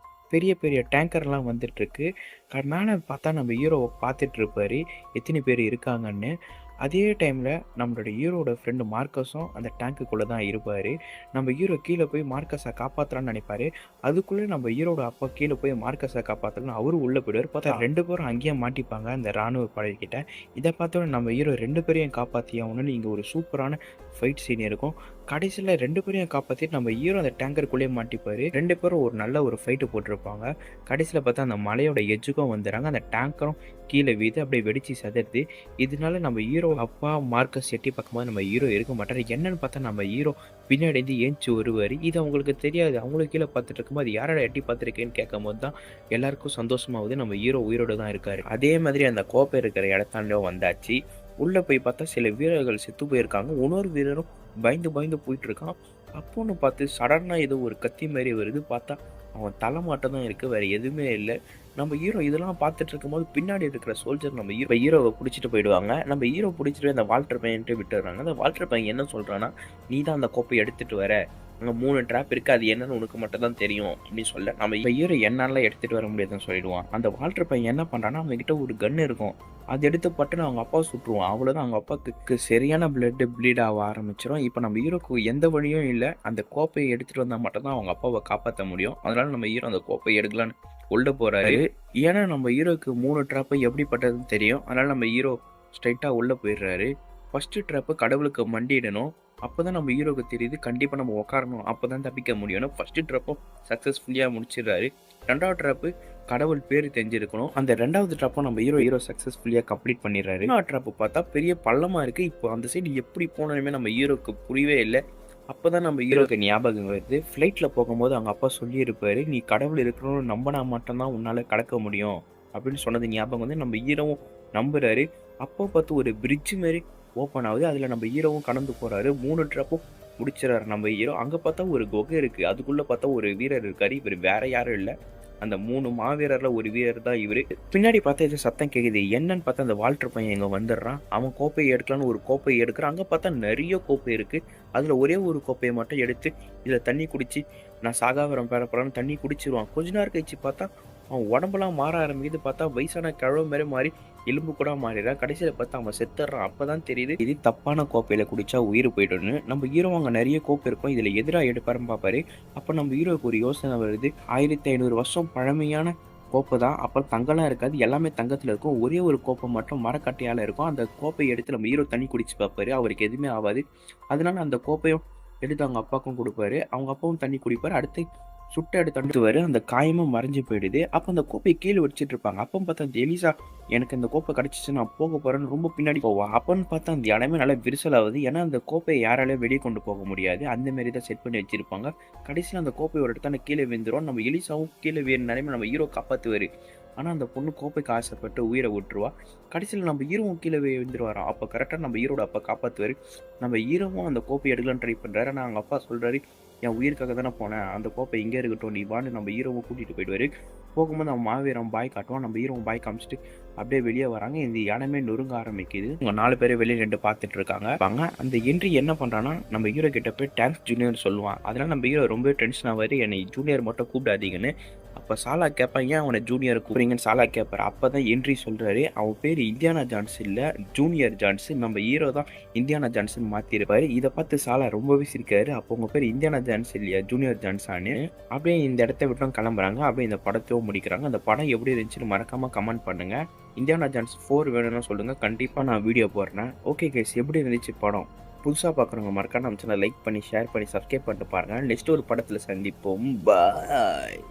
பெரிய பெரிய டேங்கர்லாம் வந்துட்டுருக்கு. மேலே பார்த்தா நம்ம ஹீரோவை பார்த்துட்டு இருப்பார் எத்தனை பேர் இருக்காங்கன்னு. அதே டைமில் நம்மளோட ஹீரோட ஃப்ரெண்டு மார்க்கஸும் அந்த டேங்க்குள்ளே தான் இருப்பார். நம்ம ஹீரோ கீழே போய் மார்க்கஸை காப்பாற்றலான்னு நினைப்பாரு. அதுக்குள்ளே நம்ம ஹீரோட அப்பா கீழே போய் மார்க்கஸை காப்பாற்றலான்னு அவரும் உள்ளே போயிடுவார். பார்த்தா 2 பேரும் அங்கேயே மாட்டிப்பாங்க அந்த ராணுவ படைக்கிட்ட. இதை பார்த்தோன்னே நம்ம ஹீரோ 2 பேரையும் காப்பாற்றி ஆகணும்னு இங்கே ஒரு சூப்பரான ஃபைட் சீன் இருக்கும். கடைசியில் 2 பேரையும் காப்பாற்றிட்டு நம்ம ஹீரோ அந்த டேங்கருக்குள்ளேயே மாட்டிப்பார். 2 பேரும் ஒரு நல்ல ஒரு ஃபைட்டு போட்டிருப்பாங்க. கடைசியில் பார்த்தா அந்த மலையோட எஜ்ஜுக்கும் வந்துடுறாங்க. அந்த டேங்கரும் கீழே வீது அப்படியே வெடிச்சு சதறுது. இதனால நம்ம ஹீரோ அப்பா மார்க்கஸ் எட்டி பார்க்கும்போது நம்ம ஹீரோ இருக்க மாட்டார். என்னன்னு பார்த்தா நம்ம ஹீரோ பின்னாடி இருந்து ஏஞ்சி வருவார். இது அவங்களுக்கு தெரியாது. அவங்களும் கீழே பார்த்துட்டு இருக்கும்போது யாரோட எட்டி பார்த்துருக்கேன்னு கேட்கும் போது தான் எல்லாருக்கும் சந்தோஷமாகுது. நம்ம ஹீரோ உயிரோடு தான் இருக்காரு. அதே மாதிரி அந்த கோப்பை இருக்கிற இடத்தாண்டோ வந்தாச்சு. உள்ளே போய் பார்த்தா சில வீரர்கள் செத்து போயிருக்காங்க. இன்னொரு வீரரும் பயந்து பயந்து போயிட்டு இருக்கான். அப்போன்னு பார்த்து சடனாக ஏதோ ஒரு கத்தி மாதிரி வருது. பார்த்தா அவன் தலை மாட்டம் தான் இருக்குது, வேறு எதுவுமே இல்லை. நம்ம ஹீரோ இதெல்லாம் பார்த்துட்டு இருக்கும்போது பின்னாடி இருக்கிற சோல்ஜர் நம்ம ஹீரோவை பிடிச்சிட்டு போயிடுவாங்க. நம்ம ஹீரோ பிடிச்சிட்டு அந்த வால்டர் பையன்ட்டு விட்டுடுறாங்க. அந்த வால்டர் பையன் என்ன சொல்கிறான்னா, நீ தான் அந்த கோப்பையை எடுத்துகிட்டு வர, அங்கே 3 ட்ராப் இருக்குது, அது என்னன்னு உனக்கு மட்டும் தான் தெரியும் அப்படின்னு சொல்ல நம்ம ஹீரோ என்னால எடுத்துகிட்டு வர முடியாதுன்னு சொல்லிடுவான். அந்த வால்டர் பையன் என்ன பண்ணுறான்னா, அவங்ககிட்ட ஒரு கன் இருக்கும், அது எடுத்து பட்டுன்னு அவங்க அப்பா சுட்டுருவான். அவ்வளோதான், அவங்க அப்பாவுக்கு சரியான ப்ளீட் ஆக ஆரம்பிச்சிடும். இப்போ நம்ம ஹீரோக்கு எந்த வழியும் இல்லை, அந்த கோப்பையை எடுத்துகிட்டு வந்தால் மட்டும்தான் அவங்க அப்பாவை காப்பாற்ற முடியும். அதனால நம்ம ஹீரோ அந்த கோப்பையை எடுக்கலான்னு உள்ள போகிறாரு. ஏன்னா நம்ம ஹீரோக்கு 3 ட்ராப்பு எப்படிப்பட்டதுன்னு தெரியும். அதனால் நம்ம ஹீரோ ஸ்ட்ரைட்டாக உள்ளே போயிடுறாரு. ஃபஸ்ட்டு ட்ராப்பு கடவுளுக்கு மண்டிடணும். அப்போ தான் நம்ம ஹீரோக்கு தெரியுது கண்டிப்பாக நம்ம உட்காரணும், அப்போ தான் தப்பிக்க முடியும்னு ஃபஸ்ட்டு ட்ராப்பும் சக்ஸஸ்ஃபுல்லியாக முடிச்சிடுறாரு. 2வது ட்ராப்பு கடவுள் பேர் தெரிஞ்சிருக்கணும். அந்த 2வது ட்ராப்பும் நம்ம ஹீரோ சக்ஸஸ்ஃபுல்லியாக கம்ப்ளீட் பண்ணிடுறாரு. 3வது ட்ராப்பு பார்த்தா பெரிய பள்ளமாக இருக்குது. இப்போ அந்த சைடு எப்படி போனதுமே நம்ம ஹீரோக்கு புரியவே இல்லை. அப்போ தான் நம்ம ஹீரோக்கு ஞாபகம் வருது. ஃப்ளைட்டில் போகும்போது அவங்க அப்பா சொல்லியிருப்பாரு, நீ கடவுள் இருக்கணும்னு நம்பினா மட்டும்தான் உன்னால் கடக்க முடியும் அப்படின்னு சொன்னது ஞாபகம் வந்து நம்ம ஹீரோவும் நம்புறாரு. அப்போ பார்த்து ஒரு பிரிட்ஜ் மாதிரி ஓப்பன் ஆகுது. அதில் நம்ம ஹீரோவும் கடந்து போகிறாரு. 3 ட்ராப்பும் முடிச்சிடறாரு நம்ம ஹீரோ. அங்கே பார்த்தா ஒரு குகை இருக்குது. அதுக்குள்ளே பார்த்தா ஒரு வீரர் இருக்கார். இவர் வேற யாரும் இல்லை, அந்த 3 மாவீரரில் ஒரு வீரர் தான் இவர். பின்னாடி பார்த்தா இது சத்தம் கேட்குது. என்னன்னு பார்த்தா அந்த வால்டர் பையன் இங்கே வந்துடுறான். அவன் கோப்பையை எடுக்கலான்னு ஒரு கோப்பையை எடுக்கிறான். அங்கே பார்த்தா நிறைய கோப்பை இருக்குது. அதில் ஒரே ஒரு கோப்பையை மட்டும் எடுத்து இதில் தண்ணி குடிச்சு நான் சாகாவரம் பெறப்போறான்னு தண்ணி குடிச்சிருவான். கொஞ்ச நேரம் கழிச்சு பார்த்தா அவன் உடம்புலாம் மாற ஆரம்பிக்குது. பார்த்தா வயசான கிழவு மாதிரி மாறி எலும்பு கூட மாறிடுறான். கடைசியில் பார்த்தா அவன் செத்துறான். அப்போ தான் தெரியுது இது தப்பான கோப்பையில் குடிச்சா உயிர் போய்டுன்னு. நம்ம ஹீரோ அங்கே நிறைய கோப்பை இருக்கும், இதில் எதிராக எடுப்பாருன்னு பார்ப்பாரு. அப்போ நம்ம ஹீரோவுக்கு ஒரு யோசனை வருது. 1500 வருஷம் பழமையான கோப்பை தான், அப்புறம் தங்கம்லாம் இருக்காது, எல்லாமே தங்கத்தில் இருக்கும். ஒரே ஒரு கோப்பை மட்டும் மரக்கட்டையால் இருக்கும். அந்த கோப்பையை எடுத்து நம்ம ஹீரோ தண்ணி குடிச்சு பார்ப்பாரு. அவருக்கு எதுவுமே ஆகாது. அதனால அந்த கோப்பையும் எடுத்து அவங்க அப்பாவுக்கும் கொடுப்பாரு. அவங்க அப்பாவும் தண்ணி குடிப்பார். அடுத்து சுட்ட எடுத்துவாரு. அந்த காயமும் மறைஞ்சு போயிடுது. அப்போ அந்த கோப்பையை கீழே வச்சுட்டு இருப்பாங்க. அப்போ பார்த்தா அந்த எலிசா எனக்கு இந்த கோப்பை கிடச்சிச்சு, நான் போக போகிறேன்னு ரொம்ப பின்னாடி போவா. அப்போன்னு பார்த்தா அந்த இடமே நல்லா விரிசல் ஆகுது. ஏன்னா அந்த கோப்பையை யாராலையும் வெளியே கொண்டு போக முடியாது, அந்த மாரி தான் செட் பண்ணி வச்சிருப்பாங்க. கடைசியில் அந்த கோப்பையோட இடத்தான கீழே விழுந்துரும். நம்ம எலிசாவும் கீழே வேறு நிலைமை நம்ம ஹீரோ காப்பாற்றுவார். ஆனால் அந்த பொண்ணு கோப்பைக்கு ஆசைப்பட்டு உயிரை விட்டுருவா. கடைசியில் நம்ம ஹீரோவும் கீழே விழுந்துருவாராம். அப்போ கரெக்டாக நம்ம ஹீரோட அப்பா காப்பாற்றுவார். நம்ம ஹீரோவும் அந்த கோப்பை எடுக்கலான்னு ட்ரை பண்ணுறாரு. ஆனால் அவங்க அப்பா சொல்கிறாரு, என் உயிருக்காக தானே போனேன், அந்த கோப்பை இங்கே இருக்கட்டும், நீ வான்னு நம்ம ஹீரோவும் கூட்டிகிட்டு போயிடுவார். போகும்போது அவன் மாவீரம் பாய் காட்டுவான். நம்ம ஹீரோவும் பாய் காமிச்சிட்டு அப்படியே வெளியே வராங்க. இந்த இடமே நொறுங்க ஆரம்பிக்குது. இவங்க 4 பேர் வெளியே 2 பார்த்துட்டு இருக்காங்க. அந்த என்ட்ரி என்ன பண்ணுறான்னா, நம்ம ஹீரோ கிட்ட போய் டேங்க்ஸ் ஜூனியர் சொல்லுவான். அதனால நம்ம ஹீரோ ரொம்ப டென்ஷன் ஆவார், என்னை ஜூனியர் மட்டும் கூப்பிடாதீங்கன்னு. அப்போ சாலா கேட்பான், ஏன் அவனை ஜூனியர் கூப்பிடுறீங்கன்னு சாலா கேட்பார். அப்போ தான் என்ட்ரி சொல்கிறாரு, அவன் பேர் இந்தியானா ஜான்ஸ் இல்லை, ஜூனியர் ஜான்ஸ். நம்ம ஹீரோ தான் இந்தியானா ஜான்ஸ்ன்னு மாற்றிருப்பாரு. இதை பார்த்து சாலா ரொம்பவே சிரிக்காரு. அப்போ உங்கள் பேர் இந்தியானா ஜான்ஸ் இல்லையா, ஜூனியர் ஜான்ஸான்னு. அப்படியே இந்த இடத்த விட்டும் கிளம்புறாங்க. அப்படியே இந்த படத்தையும் முடிக்கிறாங்க. அந்த படம் எப்படி இருந்துச்சுன்னு மறக்காமல் கமெண்ட் பண்ணுங்கள். இந்தியானா ஜான்ஸ் 4 வேணும்னு சொல்லுங்கள், கண்டிப்பாக நான் வீடியோ போடுறேன். ஓகே கைஸ், எப்படி இருந்துச்சு படம்? புதுசாக பார்க்குறவங்க மறக்காம நம்ம சேனலை லைக் பண்ணி ஷேர் பண்ணி சப்ஸ்கிரைப் பண்ணிட்டு பாருங்கள். நெக்ஸ்ட் ஒரு படத்தில் சந்திப்போம். பாய்.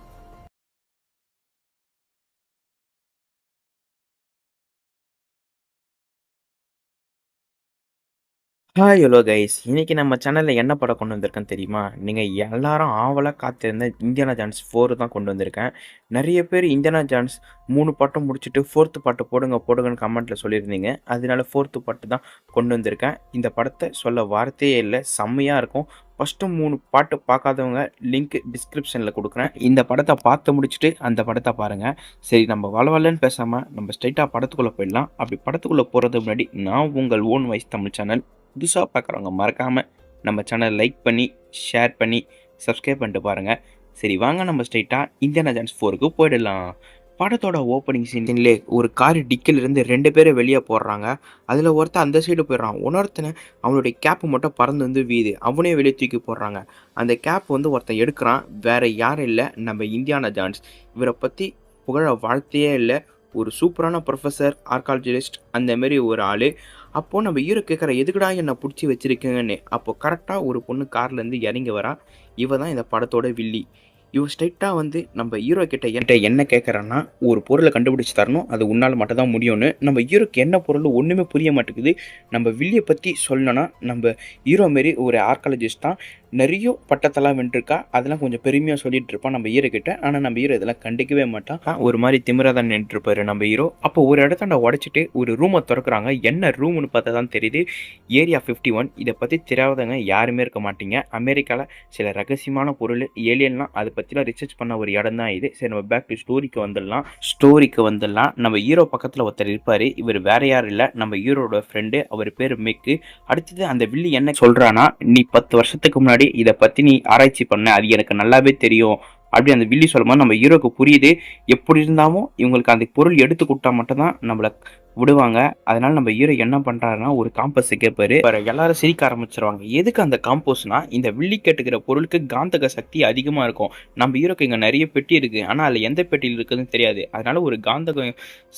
ஹாய் ஹலோ கைஸ், இன்றைக்கி நம்ம சேனலில் என்ன படம் கொண்டு வந்திருக்கேன்னு தெரியுமா? நீங்கள் எல்லாரும் ஆவலாக காத்திருந்த இந்தியானா ஜான்ஸ் 4 தான் கொண்டு வந்திருக்கேன். நிறைய பேர் இந்தியானா ஜான்ஸ் 3 பாட்டும் முடிச்சுட்டு 4th பாட்டு போடுங்கன்னு கமெண்ட்டில் சொல்லியிருந்தீங்க. அதனால 4th பாட்டு தான் கொண்டு வந்திருக்கேன். இந்த படத்தை சொல்ல வார்த்தையே இல்லை, செம்மையாக இருக்கும். ஃபஸ்ட்டு 3 பாட்டு பார்க்காதவங்க லிங்க் டிஸ்கிரிப்ஷனில் கொடுக்குறேன். இந்த படத்தை பார்த்து முடிச்சுட்டு அந்த படத்தை பாருங்கள். சரி, நம்ம வளவலன்னு பேசாமல் நம்ம ஸ்ட்ரைட்டாக படத்துக்குள்ளே போயிடலாம். அப்படி படத்துக்குள்ளே போகிறதுக்கு முன்னாடி நான் உங்கள் ஓன் வாய்ஸ் தமிழ் சேனல் புதுசாக பார்க்குறவங்க மறக்காமல் நம்ம சேனல் லைக் பண்ணி ஷேர் பண்ணி சப்ஸ்கிரைப் பண்ணிட்டு பாருங்கள். சரி வாங்க, நம்ம ஸ்ட்ரைட்டாக இந்தியானா ஜான்ஸ் 4க்கு போயிடலாம். படத்தோட ஓப்பனிங் சீன்லே ஒரு கார் டிக்கில இருந்து 2 பேரை வெளியே போடுறாங்க. அதில் ஒருத்தன் அந்த சைடு போயிடுறான். இன்னொருத்தனை அவனுடைய கேப் மட்டும் பறந்து வந்து வீது. அவனே வெளியே தூக்கி போடுறாங்க. அந்த கேப் வந்து ஒருத்தன் எடுக்கிறான். வேற யாரும் இல்லை, நம்ம இந்தியானா ஜான்ஸ். இவரை பற்றி புகழ வார்த்தையே இல்லை. ஒரு சூப்பரான ப்ரொஃபஸர், ஆர்காலஜிஸ்ட் அந்த மாரி ஒரு ஆள். அப்போது நம்ம ஹீரோ கேட்குற எதுக்குடா என்னை பிடிச்சி வச்சிருக்கீங்கன்னு. அப்போது கரெக்டாக ஒரு பொண்ணு கார்லேருந்து இறங்கி வரா. இவ தான் இந்த படத்தோட வில்லி. இவன் ஸ்ட்ரைட்டாக வந்து நம்ம ஹீரோ கிட்ட என்ன கேட்குறான்னா, ஒரு பொருளை கண்டுபிடிச்சி தரணும், அது உன்னால் மட்டும் தான் முடியும்னு. நம்ம ஹீரோக்கு என்ன பொருள் ஒன்றுமே புரிய மாட்டேங்குது. நம்ம வில்லியை பற்றி சொல்லணும்னா, நம்ம ஹீரோ மாரி ஒரு ஆர்காலஜிஸ்ட் தான். நிறைய பட்டத்தெல்லாம் வென்றிருக்கா. அதெல்லாம் கொஞ்சம் பெருமையாக சொல்லிட்டு இருப்பான் நம்ம ஹீரோ கிட்ட. ஆனால் நம்ம ஹீரோ இதெல்லாம் கண்டிக்கவே மாட்டான். ஒரு மாதிரி திமிராக தான் நின்றுருப்பாரு நம்ம ஹீரோ. அப்போ ஒரு இடத்தாண்ட உடச்சிட்டு ஒரு ரூமை திறக்கிறாங்க. என்ன ரூம்னு பார்த்தா தான் தெரியுது, ஏரியா 51. இதை பற்றி தெரியாதவங்க யாருமே இருக்க மாட்டீங்க. அமெரிக்காவில் சில ரகசியமான பொருள், ஏலியன்லாம் அதை பற்றிலாம் ரிசர்ச் பண்ண ஒரு இடம் தான் இது. சரி, நம்ம பேக் டு ஸ்டோரிக்கு வந்துடலாம். நம்ம ஹீரோ பக்கத்தில் ஒருத்தர் இருப்பார். இவர் வேற யாரும் இல்லை, நம்ம ஹீரோட ஃப்ரெண்டு. அவர் பேர் மெக்கு. அடுத்தது அந்த வில்லி என்ன சொல்கிறான்னா, நீ 10 வருஷத்துக்கு முன்னாடி இதை பற்றி நீ ஆராய்ச்சி பண்ண, அது எனக்கு நல்லாவே தெரியும் அப்படி அந்த வில்லி சொல்லும்போது நம்ம ஹீரோக்கு புரியுது. எப்படி இருந்தாலும் இவங்களுக்கு அந்த பொருள் எடுத்து கொடுத்தா மட்டும்தான் நம்மளை விடுவாங்க. அதனால நம்ம ஹீரோ என்ன பண்ணுறாருன்னா, ஒரு காம்பஸ் கேட்பாரு. எல்லாரும் சிரிக்க ஆரம்பிச்சிருவாங்க. எதுக்கு அந்த காம்போஸ்னா, இந்த வில்லி கேட்டுக்கிற பொருளுக்கு காந்தக சக்தி அதிகமாக இருக்கும். நம்ம ஹீரோக்கு இங்கே நிறைய பெட்டி இருக்குது, ஆனால் அதில் எந்த பெட்டியில் இருக்குதுன்னு தெரியாது. அதனால ஒரு காந்தக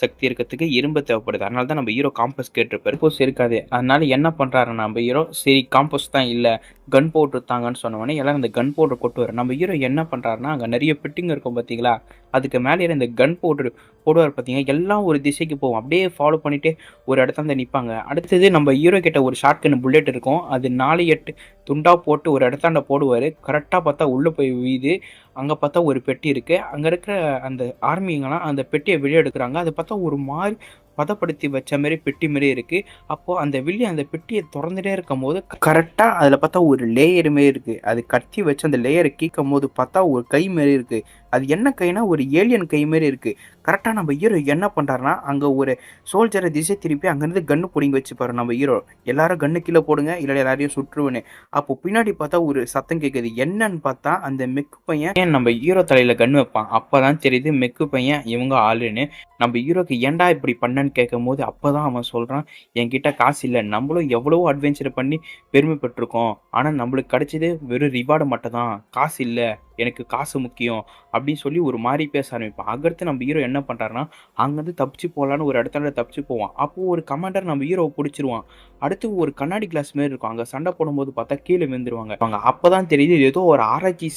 சக்தி இருக்கிறதுக்கு இரும்பு தேவைப்படுது. அதனால தான் நம்ம ஹீரோ காம்பஸ் கேட்டிருப்பாரு. காம்போஸ் இருக்காது. அதனால என்ன பண்ணுறாரு நம்ம ஹீரோ, சரி காம்போஸ் தான் இல்லை, கன் பவுடர் தாங்கன்னு சொன்னவொடனே எல்லாரும் இந்த கன் பவுடர் கொட்டுவார். நம்ம ஹீரோ என்ன பண்ணுறாருன்னா, அங்கே நிறைய பெட்டிங்க இருக்கும் பார்த்தீங்களா, அதுக்கு மேலே இந்த கன் பவுடர் போடுவார் பார்த்தீங்க. எல்லாம் ஒரு திசைக்கு போகும். அப்படியே ஃபாலோ பண்ணிட்டு ஒரு இடத்துல நிற்பாங்க. அடுத்தது நம்ம ஹீரோ கிட்ட ஒரு ஷார்ட் கன் புல்லட் இருக்கும். அது 4-8 துண்டாக போட்டு ஒரு இடத்தாண்ட போடுவார். கரெக்டாக பார்த்தா உள்ளே போய் வீது. அங்கே பார்த்தா ஒரு பெட்டி இருக்குது. அங்கே இருக்கிற அந்த ஆர்மிங்கெல்லாம் அந்த பெட்டியை வெளியே எடுக்கிறாங்க. அதை பார்த்தா ஒரு மாதிரி பதப்படுத்தி வச்ச மாரி பெட்டி மாரி இருக்குது. அப்போது அந்த வில்லி அந்த பெட்டியை திறந்துட்டே இருக்கும் போது கரெக்டாக அதில் பார்த்தா ஒரு லேயர் மாரி இருக்குது. அது கட்டி வச்சு அந்த லேயரை கீக்கும் போது பார்த்தா ஒரு கை மாரி இருக்குது. அது என்ன கைனா, ஒரு ஏலியன் கை மாரி இருக்குது. கரெக்டாக நம்ம ஹீரோ என்ன பண்ணுறாருனா, அங்கே ஒரு சோல்ஜரை திசை திருப்பி அங்கேருந்து கன்று பிடிங்கி வச்சுப்பாரு நம்ம ஹீரோ. எல்லாரும் கன்று கீழே போடுங்க, இல்லை எல்லாரையும் சுற்றுவேன்னு. அப்போ பின்னாடி பார்த்தா ஒரு சத்தம் கேட்குது. என்னன்னு பார்த்தா அந்த மெக்கு பையன் நம்ம ஹீரோ தலையில் கன்று வைப்பான். அப்போ தான் தெரியுது மெக்கு பையன் இவங்க ஆளுன்னு. நம்ம ஹீரோக்கு ஏன்டா இப்படி பண்ணன்னு கேட்கும் போது அப்போ தான் அவன் சொல்கிறான், என்கிட்ட காசு இல்லை, நம்மளும் எவ்வளவோ அட்வென்ச்சர் பண்ணி பெருமைப்பட்டிருக்கோம், ஆனால் நம்மளுக்கு கிடைச்சது வெறும் ரிவார்டு மட்டும் தான், காசு இல்லை, எனக்கு காசு முக்கியம் அப்படின்னு சொல்லி ஒரு மாதிரி பேச ஆரம்பிப்பான். அடுத்து நம்ம ஹீரோ என்ன பண்ணுறாருன்னா, அங்கேருந்து தப்பிச்சு போகலான்னு ஒரு இடத்துல தப்பிச்சு போவான். அப்போது ஒரு கமாண்டர் நம்ம ஹீரோவை பிடிச்சிருவான். அடுத்து ஒரு கண்ணாடி கிளாஸ் மாரி இருக்கும். அங்கே சண்டை போடும்போது பார்த்தா கீழே விழுந்துருவாங்க. அவங்க அப்போ தான் தெரியுது இது ஏதோ ஒரு ஆராய்ச்சி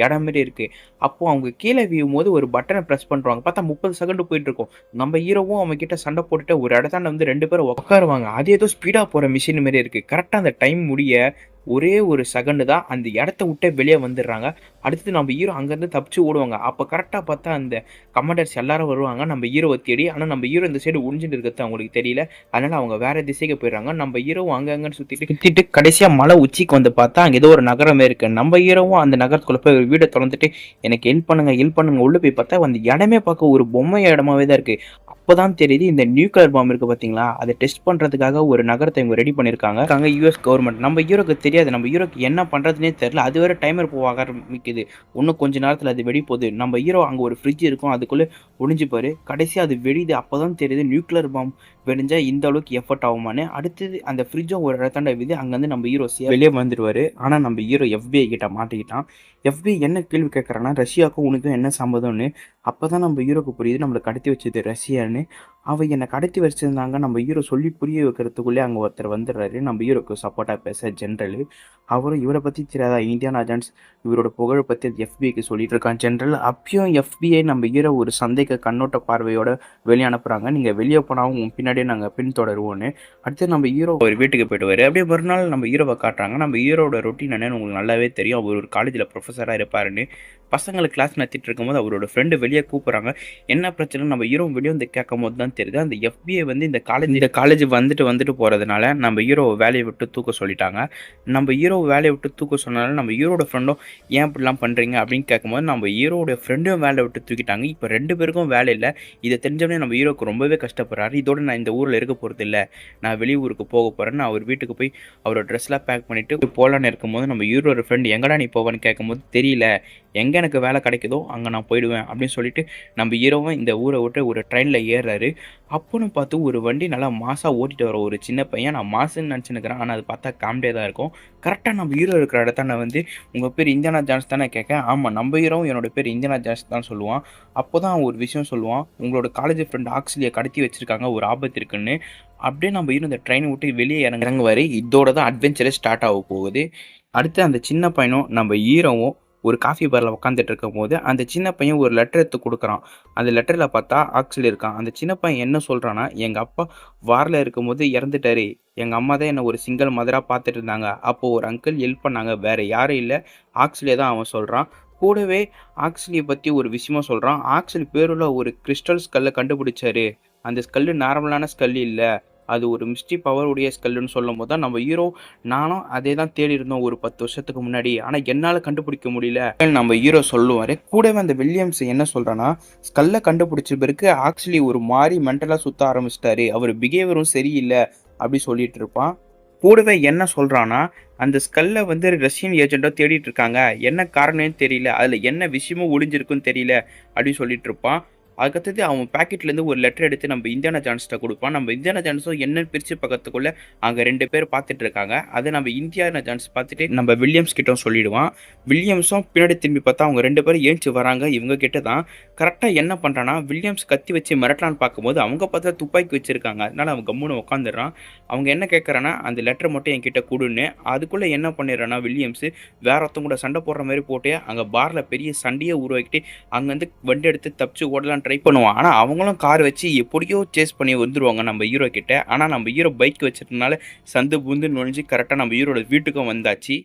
இடம் மாரி இருக்குது. அப்போது அவங்க கீழே வீழும் போது ஒரு பட்டனை ப்ரெஸ் பண்ணுறாங்க. பார்த்தா 30 செகண்ட் போயிட்டு இருக்கும். நம்ம ஹீரோவும் அவங்க கிட்ட சண்டை போட்டுட்டு ஒரு இடத்தாண்ட வந்து 2 பேரும் உட்காருவாங்க. அது ஏதோ ஸ்பீடாக போகிற மிஷின் மாரி இருக்குது. கரெக்டாக அந்த டைம் முடிய ஒரே ஒரு செகண்டு தான் அந்த இடத்த விட்டே வெளியே வந்துடுறாங்க. அடுத்து நம்ம ஹீரோ அங்கேருந்து தப்பிச்சு ஓடுவாங்க. அப்போ கரெக்டாக பார்த்தா அந்த கமாண்டர்ஸ் எல்லாரும் வருவாங்க நம்ம ஹீரோவை தேடி. ஆனால் நம்ம ஹீரோ இந்த சைடு ஒளிஞ்சுட்டு இருக்கிறது அவங்களுக்கு தெரியல. அதனால் அவங்க வேறு திசைக்கு போயிடுறாங்க. நம்ம ஹீரோவும் அங்கங்கன்னு சுற்றிட்டு கடைசியாக மலை உச்சிக்கு வந்து பார்த்தா அங்கே ஏதோ ஒரு நகரமே இருக்குது. நம்ம ஹீரோவும் அந்த நகரத்துக்குள்ளே போய் வீடை திறந்துட்டு எனக்கு ஹெல்ப் பண்ணுங்க உள்ளே போய் பார்த்தா அந்த இடமே பார்க்க ஒரு பொம்மை இடமாவே தான் இருக்குது. அப்போதான் தெரியுது இந்த நியூக்ளியர் பாம்பு இருக்குது பார்த்தீங்களா, அதை டெஸ்ட் பண்ணுறதுக்காக ஒரு நகரத்தை இவங்க ரெடி பண்ணியிருக்காங்க யூஎஸ் கவர்மெண்ட். நம்ம ஹீரோக்கு தெரியாது, நம்ம ஹீரோக்கு என்ன பண்ணுறதுனே தெரியல. அது வேறு டைமர் போக ஆரம்பிக்குது. இன்னும் கொஞ்ச நேரத்தில் அது வெடி போகுது. நம்ம ஹீரோ அங்கே ஒரு ஃப்ரிட்ஜ் இருக்கும், அதுக்குள்ளே ஒளிஞ்சுப்பாரு. கடைசியாக அது வெடிது. அப்போ தான் தெரியுது நியூக்ளியர் பாம்பு வெடிஞ்சால் இந்த அளவுக்கு எஃபர்ட் ஆகுமான்னு. அடுத்தது அந்த ஃப்ரிட்ஜும் ஒரு இடத்தாண்ட விது. அங்கேருந்து நம்ம ஹீரோ வெளியே வந்துடுவார். ஆனால் நம்ம ஹீரோ FBI கிட்ட மாட்டிக்கிட்டான். FBI என்ன கேள்வி கேட்குறான்னா, ரஷ்யாவுக்கும் உனக்கும் என்ன சம்மதம்னு. அப்போ தான் நம்ம ஹீரோக்கு புரியுது நம்மளை கடத்தி வச்சது ரஷ்யான்னு. அவள் என்னை கடத்தி வச்சுருந்தாங்க. நம்ம ஹீரோ சொல்லி புரிய வைக்கிறதுக்குள்ளே அங்கே ஒருத்தர் வந்துடுறாரு. நம்ம ஹீரோக்கு சப்போர்ட்டாக பேச ஜென்ரல். அவரும் இவரை பற்றி தெரியாதா, இந்தியானா ஜான்ஸ் இவரோட புகழை பற்றி FBIக்கு சொல்லிட்டு இருக்கான் ஜென்ரல். அப்பயும் FBI நம்ம ஹீரோ ஒரு சந்தேக கண்ணோட்ட பார்வையோட வெளியே அனுப்புகிறாங்க. நீங்கள் வெளியே போனாலும் பின்னாடியே நாங்கள் பின்தொடருவோன்னு. அடுத்து நம்ம ஹீரோ ஒரு வீட்டுக்கு போய்ட்டு அப்படியே மறுநாள் நம்ம ஹீரோவை காட்டுறாங்க. நம்ம ஹீரோட ரொட்டீன் என்னன்னு உங்களுக்கு நல்லாவே தெரியும். அவர் ஒரு காலேஜில் ப்ரொஃபஸராக இருப்பாருன்னு. பசங்களுக்கு கிளாஸ் நடத்திட்டு இருக்கும்போது அவரோட ஃப்ரெண்டு வெளியே கூப்பிட்றாங்க. என்ன பிரச்சனை நம்ம ஹீரோ வெளியே வந்து கேட்கும் போது தான் தெரியுது அந்த FBI வந்து இந்த காலேஜ் வந்துட்டு போகிறதுனால நம்ம ஹீரோவை வேலையை விட்டு தூக்க சொல்லிட்டாங்க. நம்ம ஹீரோவை வேலையை விட்டு தூக்க சொன்னாலும் நம்ம ஹீரோட ஃப்ரெண்டும் ஏன் இப்படிலாம் பண்ணுறீங்க அப்படின்னு கேட்கும்போது நம்ம ஹீரோட ஃப்ரெண்டும் வேலையை விட்டு தூக்கிட்டாங்க. இப்போ 2 பேருக்கும் வேலை இல்லை. இதை தெரிஞ்சவனே நம்ம ஹீரோக்கு ரொம்பவே கஷ்டப்படுறாரு. இதோட நான் இந்த ஊரில் இருக்க போகிறது இல்லை, நான் வெளியூருக்கு போக போகிறேன்னு அவர் வீட்டுக்கு போய் அவரோட ட்ரெஸ்லாம் பேக் பண்ணிவிட்டு போகலான்னு இருக்கும்போது நம்ம ஹீரோட ஃப்ரெண்டு எங்கடா நீ போவான்னு கேட்கும்போது தெரியல, எங்கே எனக்கு வேலை கிடைக்குதோ அங்கே நான் போயிடுவேன் அப்படின்னு சொல்லிட்டு நம்ம ஹீரோவும் இந்த ஊரை விட்டு ஒரு ட்ரெயினில் ஏறுறாரு. அப்போன்னு பார்த்து ஒரு வண்டி நல்லா மாசாக ஓட்டிட்டு வர ஒரு சின்ன பையன், நான் மாசுன்னு நினச்சினுக்கிறேன், ஆனால் அது பார்த்தா காமெடியாக தான் இருக்கும். கரெக்டாக நம்ம ஹீரோ இருக்கிற இடத்த நான் வந்து உங்கள் பேர் இந்தியானா ஜான்ஸ் தானே கேட்க, ஆமாம் நம்ம ஹீரோவும் என்னோட பேர் இந்தியானா ஜான்ஸ் தான் சொல்லுவான். அப்போ தான் ஒரு விஷயம் சொல்லுவான், உங்களோட காலேஜ் ஃப்ரெண்ட் ஆக்சிலியை கடத்தி வச்சிருக்காங்க, ஒரு ஆபத்து இருக்குன்னு. அப்படியே நம்ம ஹீரோ இந்த ட்ரெயினை விட்டு வெளியே இறங்குவார். இதோட தான் அட்வென்ச்சரே ஸ்டார்ட் ஆக போகுது. அடுத்து அந்த சின்ன பையனும் நம்ம ஹீரோவும் ஒரு காஃபி பாரில் உட்காந்துட்டு இருக்கும் போது அந்த சின்ன பையன் ஒரு லெட்டர் எடுத்து கொடுக்குறான். அந்த லெட்டரில் பார்த்தா ஆக்சில் இருக்கான். அந்த சின்ன பையன் என்ன சொல்கிறான்னா, எங்கள் அப்பா வாரில் இருக்கும்போது இறந்துட்டாரு, எங்கள் அம்மா தான் என்னை ஒரு சிங்கிள் மதராக பார்த்துட்டு இருந்தாங்க, அப்போது ஒரு அங்கிள் ஹெல்ப் பண்ணாங்க, வேறு யாரும் இல்லை, ஆக்சிலே தான் அவன் சொல்கிறான். கூடவே ஆக்சிலியை பற்றி ஒரு விஷயமா சொல்கிறான். ஆக்சில் பேருள்ள ஒரு கிறிஸ்டல் ஸ்கல்லை கண்டுபிடிச்சாரு, அந்த ஸ்கல்லு நார்மலான ஸ்கல் இல்லை, அது ஒரு மிஸ்டி பவர் உடைய ஸ்கல்லுன்னு சொல்லும் போது தான் நம்ம ஹீரோ நானும் அதே தான் தேடி இருந்தோம் ஒரு 10 வருஷத்துக்கு முன்னாடி, ஆனால் என்னால் கண்டுபிடிக்க முடியல நம்ம ஹீரோ சொல்லுவார். கூடவே அந்த வில்லியம்ஸ் என்ன சொல்கிறான்னா, ஸ்கல்லை கண்டுபிடிச்ச பிறகு ஆக்சுவலி ஒரு மாதிரி மென்டலாக சுற்ற ஆரம்பிச்சிட்டாரு, அவர் பிஹேவியரும் சரியில்லை அப்படி சொல்லிட்டு இருப்பான். கூடவே என்ன சொல்கிறான்னா, அந்த ஸ்கல்லை வந்து ரஷ்யன் ஏஜென்ட்டோ தேடிட்டு இருக்காங்க, என்ன காரணம்னு தெரியல, அதில் என்ன விஷயமும் ஒளிஞ்சிருக்குன்னு தெரியல அப்படின்னு சொல்லிட்டு இருப்பான். அதுக்கடுத்தது அவன் பேக்கெட்லேருந்து ஒரு லெட்டர் எடுத்து நம்ம இந்தியானா ஜான்ஸ்கிட்ட கொடுப்பான். நம்ம இந்தியானா ஜான்ஸும் என்னன்னு பிரித்து பக்கத்துக்குள்ள அங்கே 2 பேர் பார்த்துட்டு இருக்காங்க. அதை நம்ம இந்தியானா ஜான்ஸ் பார்த்துட்டு நம்ம வில்லியம்ஸ் கிட்ட சொல்லிடுவான். வில்லியம்ஸும் பின்னாடி திரும்பி பார்த்தா அவங்க 2 பேரும் ஏஞ்சி வராங்க. இவங்க கிட்ட தான் கரெக்டாக என்ன பண்ணுறான்னா, வில்லியம்ஸ் கத்தி வச்சு மிரட்டலான்னு பார்க்கும்போது அவங்க பார்த்தா துப்பாக்கி வச்சுருக்காங்க. அதனால அவன் கம்முன்னு உட்காந்துடுறான். அவங்க என்ன கேட்குறான்னா, அந்த லெட்டர் மட்டும் என்கிட்ட கொடுன்னு. அதுக்குள்ளே என்ன பண்ணிடுறான்னா வில்லியம்ஸு வேற ஒருத்தவங்க கூட சண்டை போடுற மாதிரி போட்டு அங்கே பாரில் பெரிய சண்டையை உருவாக்கிட்டு அங்கேருந்து வண்டி எடுத்து தப்பிச்சு ஓடலான்னு ட்ரை பண்ணுவான். ஆனால் அவங்களும் கார் வச்சு எப்படியோ சேஸ் பண்ணி வந்துடுவாங்க நம்ம ஹீரோ கிட்ட. ஆனால் நம்ம ஹீரோ பைக் வச்சிருந்தனால சந்து பூந்து நுழைஞ்சு கரெக்டாக நம்ம ஹீரோட வீட்டுக்கும் வந்தாச்சு.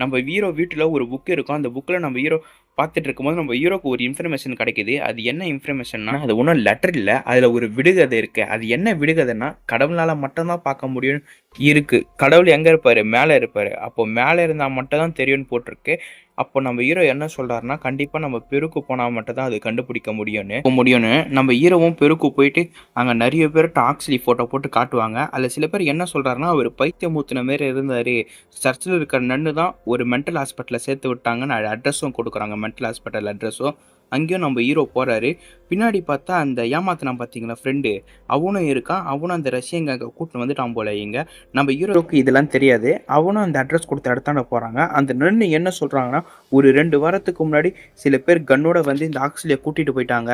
நம்ம ஹீரோ வீட்டில் ஒரு புக் இருக்கும். அந்த புக்கில் நம்ம ஹீரோ பார்த்துட்டு இருக்கும்போது நம்ம ஹீரோக்கு ஒரு இன்ஃபர்மேஷன் கிடைக்குது. அது என்ன இன்ஃபர்மேஷன்னா, அது ஒன்றும் லெட்டர் இல்லை, அதில் ஒரு விடுகதை இருக்குது. அது என்ன விடுகதைன்னா, கடவுளால் மட்டும்தான் பார்க்க முடியும் இருக்குது. கடவுள் எங்கே இருப்பார்? மேலே இருப்பார். அப்போ மேலே இருந்தால் மட்டும் தான் தெரியும்னு போட்டிருக்கு. அப்போ நம்ம ஹீரோ என்ன சொல்கிறாருன்னா, கண்டிப்பாக நம்ம பெருக்கு போனால் மட்டும் தான் அது கண்டுபிடிக்க முடியும்னு நம்ம ஹீரோவும் பெருக்கு போயிட்டு அங்கே நிறைய பேர்கிட்ட ஆக்சிலி ஃபோட்டோ போட்டு காட்டுவாங்க. அதில் சில பேர் என்ன சொல்கிறாருன்னா, அவர் பைத்தியம் ஊற்றின மாரி இருந்தார், சர்ச்சில் இருக்கிற நன்னு தான் ஒரு மென்டல் ஹாஸ்பிட்டலில் சேர்த்து விட்டாங்கன்னு அட்ரஸும் கொடுக்குறாங்க, மென்டல் ஹாஸ்பிட்டல் அட்ரஸும். அங்கேயும் நம்ம ஹீரோ போகிறாரு. பின்னாடி பார்த்தா அந்த ஏமாத்தினான் பார்த்தீங்களா ஃப்ரெண்டு, அவனும் இருக்கான். அவனும் அந்த ரஷ்யன் கேங்கை கூட்டின்னு வந்துட்டான் போல. இங்கே நம்ம ஹீரோவுக்கு இதெல்லாம் தெரியாது. அவனும் அந்த அட்ரஸ் கொடுத்த இடத்தாண்ட போகிறாங்க. அந்த நன்னு என்ன சொல்கிறாங்கன்னா, ஒரு 2 வாரத்துக்கு முன்னாடி சில பேர் கன்னோட வந்து இந்த ஆக்சிலியை கூட்டிகிட்டு போயிட்டாங்க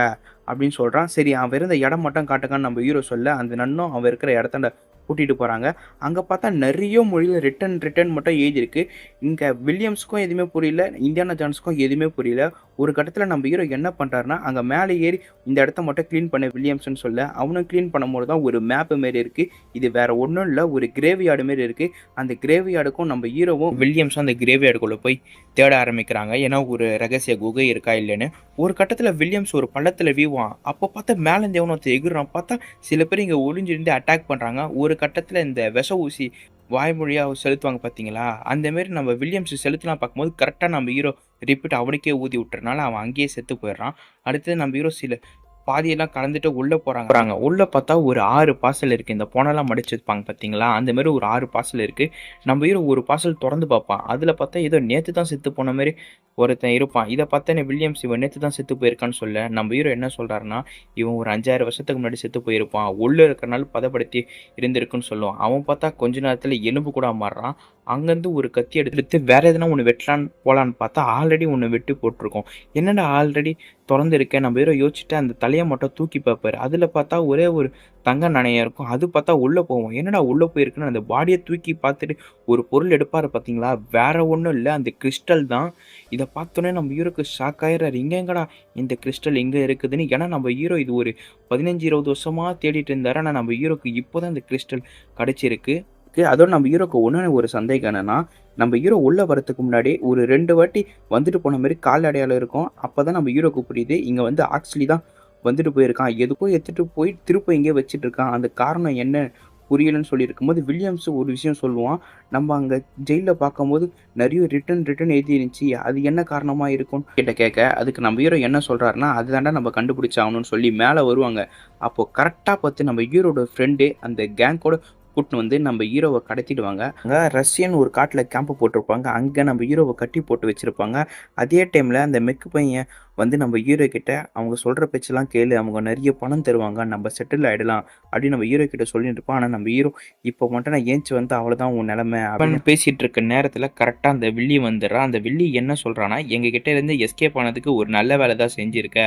அப்படின்னு சொல்கிறான். சரி, அவன் இருந்த இடம் மட்டும் காட்டுக்கான்னு நம்ம ஹீரோ சொல்ல, அந்த நன்னும் அவன் இருக்கிற இடத்தாண்ட கூட்டிகிட்டு போகிறாங்க. அங்கே பார்த்தா நிறைய மொழியில் ரிட்டன் மட்டும் எழுதியிருக்கு. இங்கே வில்லியம்ஸுக்கும் எதுவுமே புரியல, இந்தியானா ஜான்ஸுக்கும் எதுவுமே புரியல. ஒரு கட்டத்தில் நம்ம ஹீரோ என்ன பண்ணுறாருன்னா, அங்கே மேலே ஏறி இந்த இடத்த மட்டும் க்ளீன் பண்ண வில்லியம்ஸ்னு சொல்ல, அவனும் க்ளீன் பண்ணும்போது தான் ஒரு மேப்பு மாரி இருக்குது. இது வேறு ஒன்றும் இல்லை, ஒரு கிரேவியார்டு மாரி இருக்குது. அந்த கிரேவியார்டுக்கும் நம்ம ஹீரோவும் வில்லியம்ஸும் அந்த கிரேவியார்டுக்குள்ளே போய் தேட ஆரம்பிக்கிறாங்க, ஏன்னா ஒரு ரகசிய குகை இருக்கா இல்லைன்னு. ஒரு கட்டத்தில் வில்லியம்ஸ் ஒரு பள்ளத்தில் வீவான். அப்போ பார்த்தா மேலே எவனோ ஒருத்தர் எகுறான். பார்த்தா சில பேர் இங்கே ஒளிஞ்சிருந்து அட்டாக் பண்ணுறாங்க. ஒரு கட்டத்தில் இந்த விஷ ஊசி வாய்மொழியாக செலுத்துவாங்க பார்த்தீங்களா, அந்தமாரி நம்ம வில்லியம்ஸ் செலுத்தலாம் பார்க்கும்போது கரெக்டாக நம்ம ஹீரோ ரிப்பீட் அவனுக்கே ஊதி விட்டுறனால அவன் அங்கேயே செத்து போயிடுறான். அடுத்தது நம்ம ஹீரோ சில பாதியெல்லாம் கலந்துட்டு உள்ளே போகிறாங்க. உள்ளே பார்த்தா ஒரு 6 பார்சல் இருக்குது. இந்த போனெல்லாம் மடிச்சு வைப்பாங்க பார்த்தீங்களா, அந்தமாரி ஒரு 6 பார்சல் இருக்குது. நம்ம ஹீரோ ஒரு பார்சல் திறந்து பார்ப்பான். அதில் பார்த்தா ஏதோ நேற்று தான் செத்து போன மாதிரி ஒருத்தன் இருப்பான். இதை பார்த்தா வில்லியம்ஸ் இவன் நேற்று தான் செத்து போயிருக்கான்னு சொல்ல, நம்ம ஹீரோ என்ன சொல்கிறாருன்னா, இவன் ஒரு 5,000 வருஷத்துக்கு முன்னாடி செத்து போயிருப்பான், உள்ளே இருக்கிறனால பதப்படுத்தி இருந்திருக்குன்னு சொல்லுவான். அவன் பார்த்தா கொஞ்ச நேரத்தில் எலும்பு கூட மாறுறான். அங்கேருந்து ஒரு கத்தி எடுத்து வேற எதனா ஒன்று வெட்டலான்னு போகலான்னு பார்த்தா ஆல்ரெடி ஒன்று வெட்டி போட்டிருக்கோம். என்னடா ஆல்ரெடி திறந்து இருக்கேன். நம்ம ஹீரோ யோசிச்சுட்டு அந்த தலையை மட்டும் தூக்கி பார்ப்பாரு. அதில் பார்த்தா ஒரே ஒரு தங்க நாணயம் இருக்கும். அது பார்த்தா உள்ளே போவோம். என்னடா உள்ளே போயிருக்குன்னு அந்த பாடியை தூக்கி பார்த்துட்டு ஒரு பொருள் எடுப்பார் பார்த்தீங்களா, வேற ஒன்றும் இல்லை, அந்த கிறிஸ்டல் தான். இதை பார்த்தோன்னே நம்ம ஹீரோக்கு ஷாக் ஆயிடுறாரு. இங்கே எங்கடா இந்த கிறிஸ்டல் எங்கே இருக்குதுன்னு. ஏன்னா நம்ம ஹீரோ இது ஒரு 15-20 வருஷமாக தேடிட்டு இருந்தார். ஆனால் நம்ம ஹீரோக்கு இப்போ தான் இந்த கிறிஸ்டல் கிடச்சிருக்கு. அதோட நம்ம ஹீரோக்கு ஒரு சந்தேகம் என்னன்னா, நம்ம ஹீரோ உள்ளே வரத்துக்கு முன்னாடி ஒரு 2 வாட்டி வந்துட்டு போன மாதிரி கால் அடையாளம் இருக்கும். அப்போ தான் நம்ம ஹீரோக்கு புரியுது, இங்கே வந்து ஆக்சுவலி தான் வந்துட்டு போயிருக்கான், எதுக்கோ எடுத்துகிட்டு போய் திருப்ப இங்கே வச்சுட்டு இருக்கான். அந்த காரணம் என்ன புரியலன்னு சொல்லியிருக்கும்போது வில்லியம்ஸ் ஒரு விஷயம் சொல்லுவான். நம்ம அங்கே ஜெயிலில் பார்க்கும்போது நிறைய ரிட்டன் எழுதி இருந்துச்சு, அது என்ன காரணமாக இருக்கும்னு கேட்க அதுக்கு நம்ம ஹீரோ என்ன சொல்கிறாருன்னா, அதுதாண்டா நம்ம கண்டுபிடிச்சாகணும்னு சொல்லி மேலே வருவாங்க. அப்போது கரெக்டாக பார்த்து நம்ம ஹீரோட ஃப்ரெண்டு அந்த கேங்கோட கூட்டின்னு வந்து நம்ம ஹீரோவை கடத்திடுவாங்க. அங்கே ரஷ்யன் ஒரு காட்டில் கேம்ப் போட்டிருப்பாங்க. அங்கே நம்ம ஹீரோவை கட்டி போட்டு வச்சுருப்பாங்க. அதே டைமில் அந்த மெக்கு பையன் வந்து நம்ம ஹீரோ கிட்ட அவங்க சொல்கிற பேச்செல்லாம் கேளு, அவங்க நிறைய பணம் தருவாங்க, நம்ம செட்டில் ஆகிடலாம் அப்படின்னு நம்ம ஹீரோ கிட்ட சொல்லிட்டு இருப்போம். ஆனால் நம்ம ஹீரோ இப்போ மட்டும் நான் ஏஞ்சி வந்து அவ்வளோதான் உன் நிலமை அப்படின்னு பேசிகிட்டு இருக்க நேரத்தில் கரெக்டாக அந்த வில்லி வந்துடுறான். அந்த வில்லி என்ன சொல்கிறான்னா, எங்கள் கிட்ட இருந்து எஸ்கேப் ஆனதுக்கு ஒரு நல்ல வேலை தான் செஞ்சுருக்க,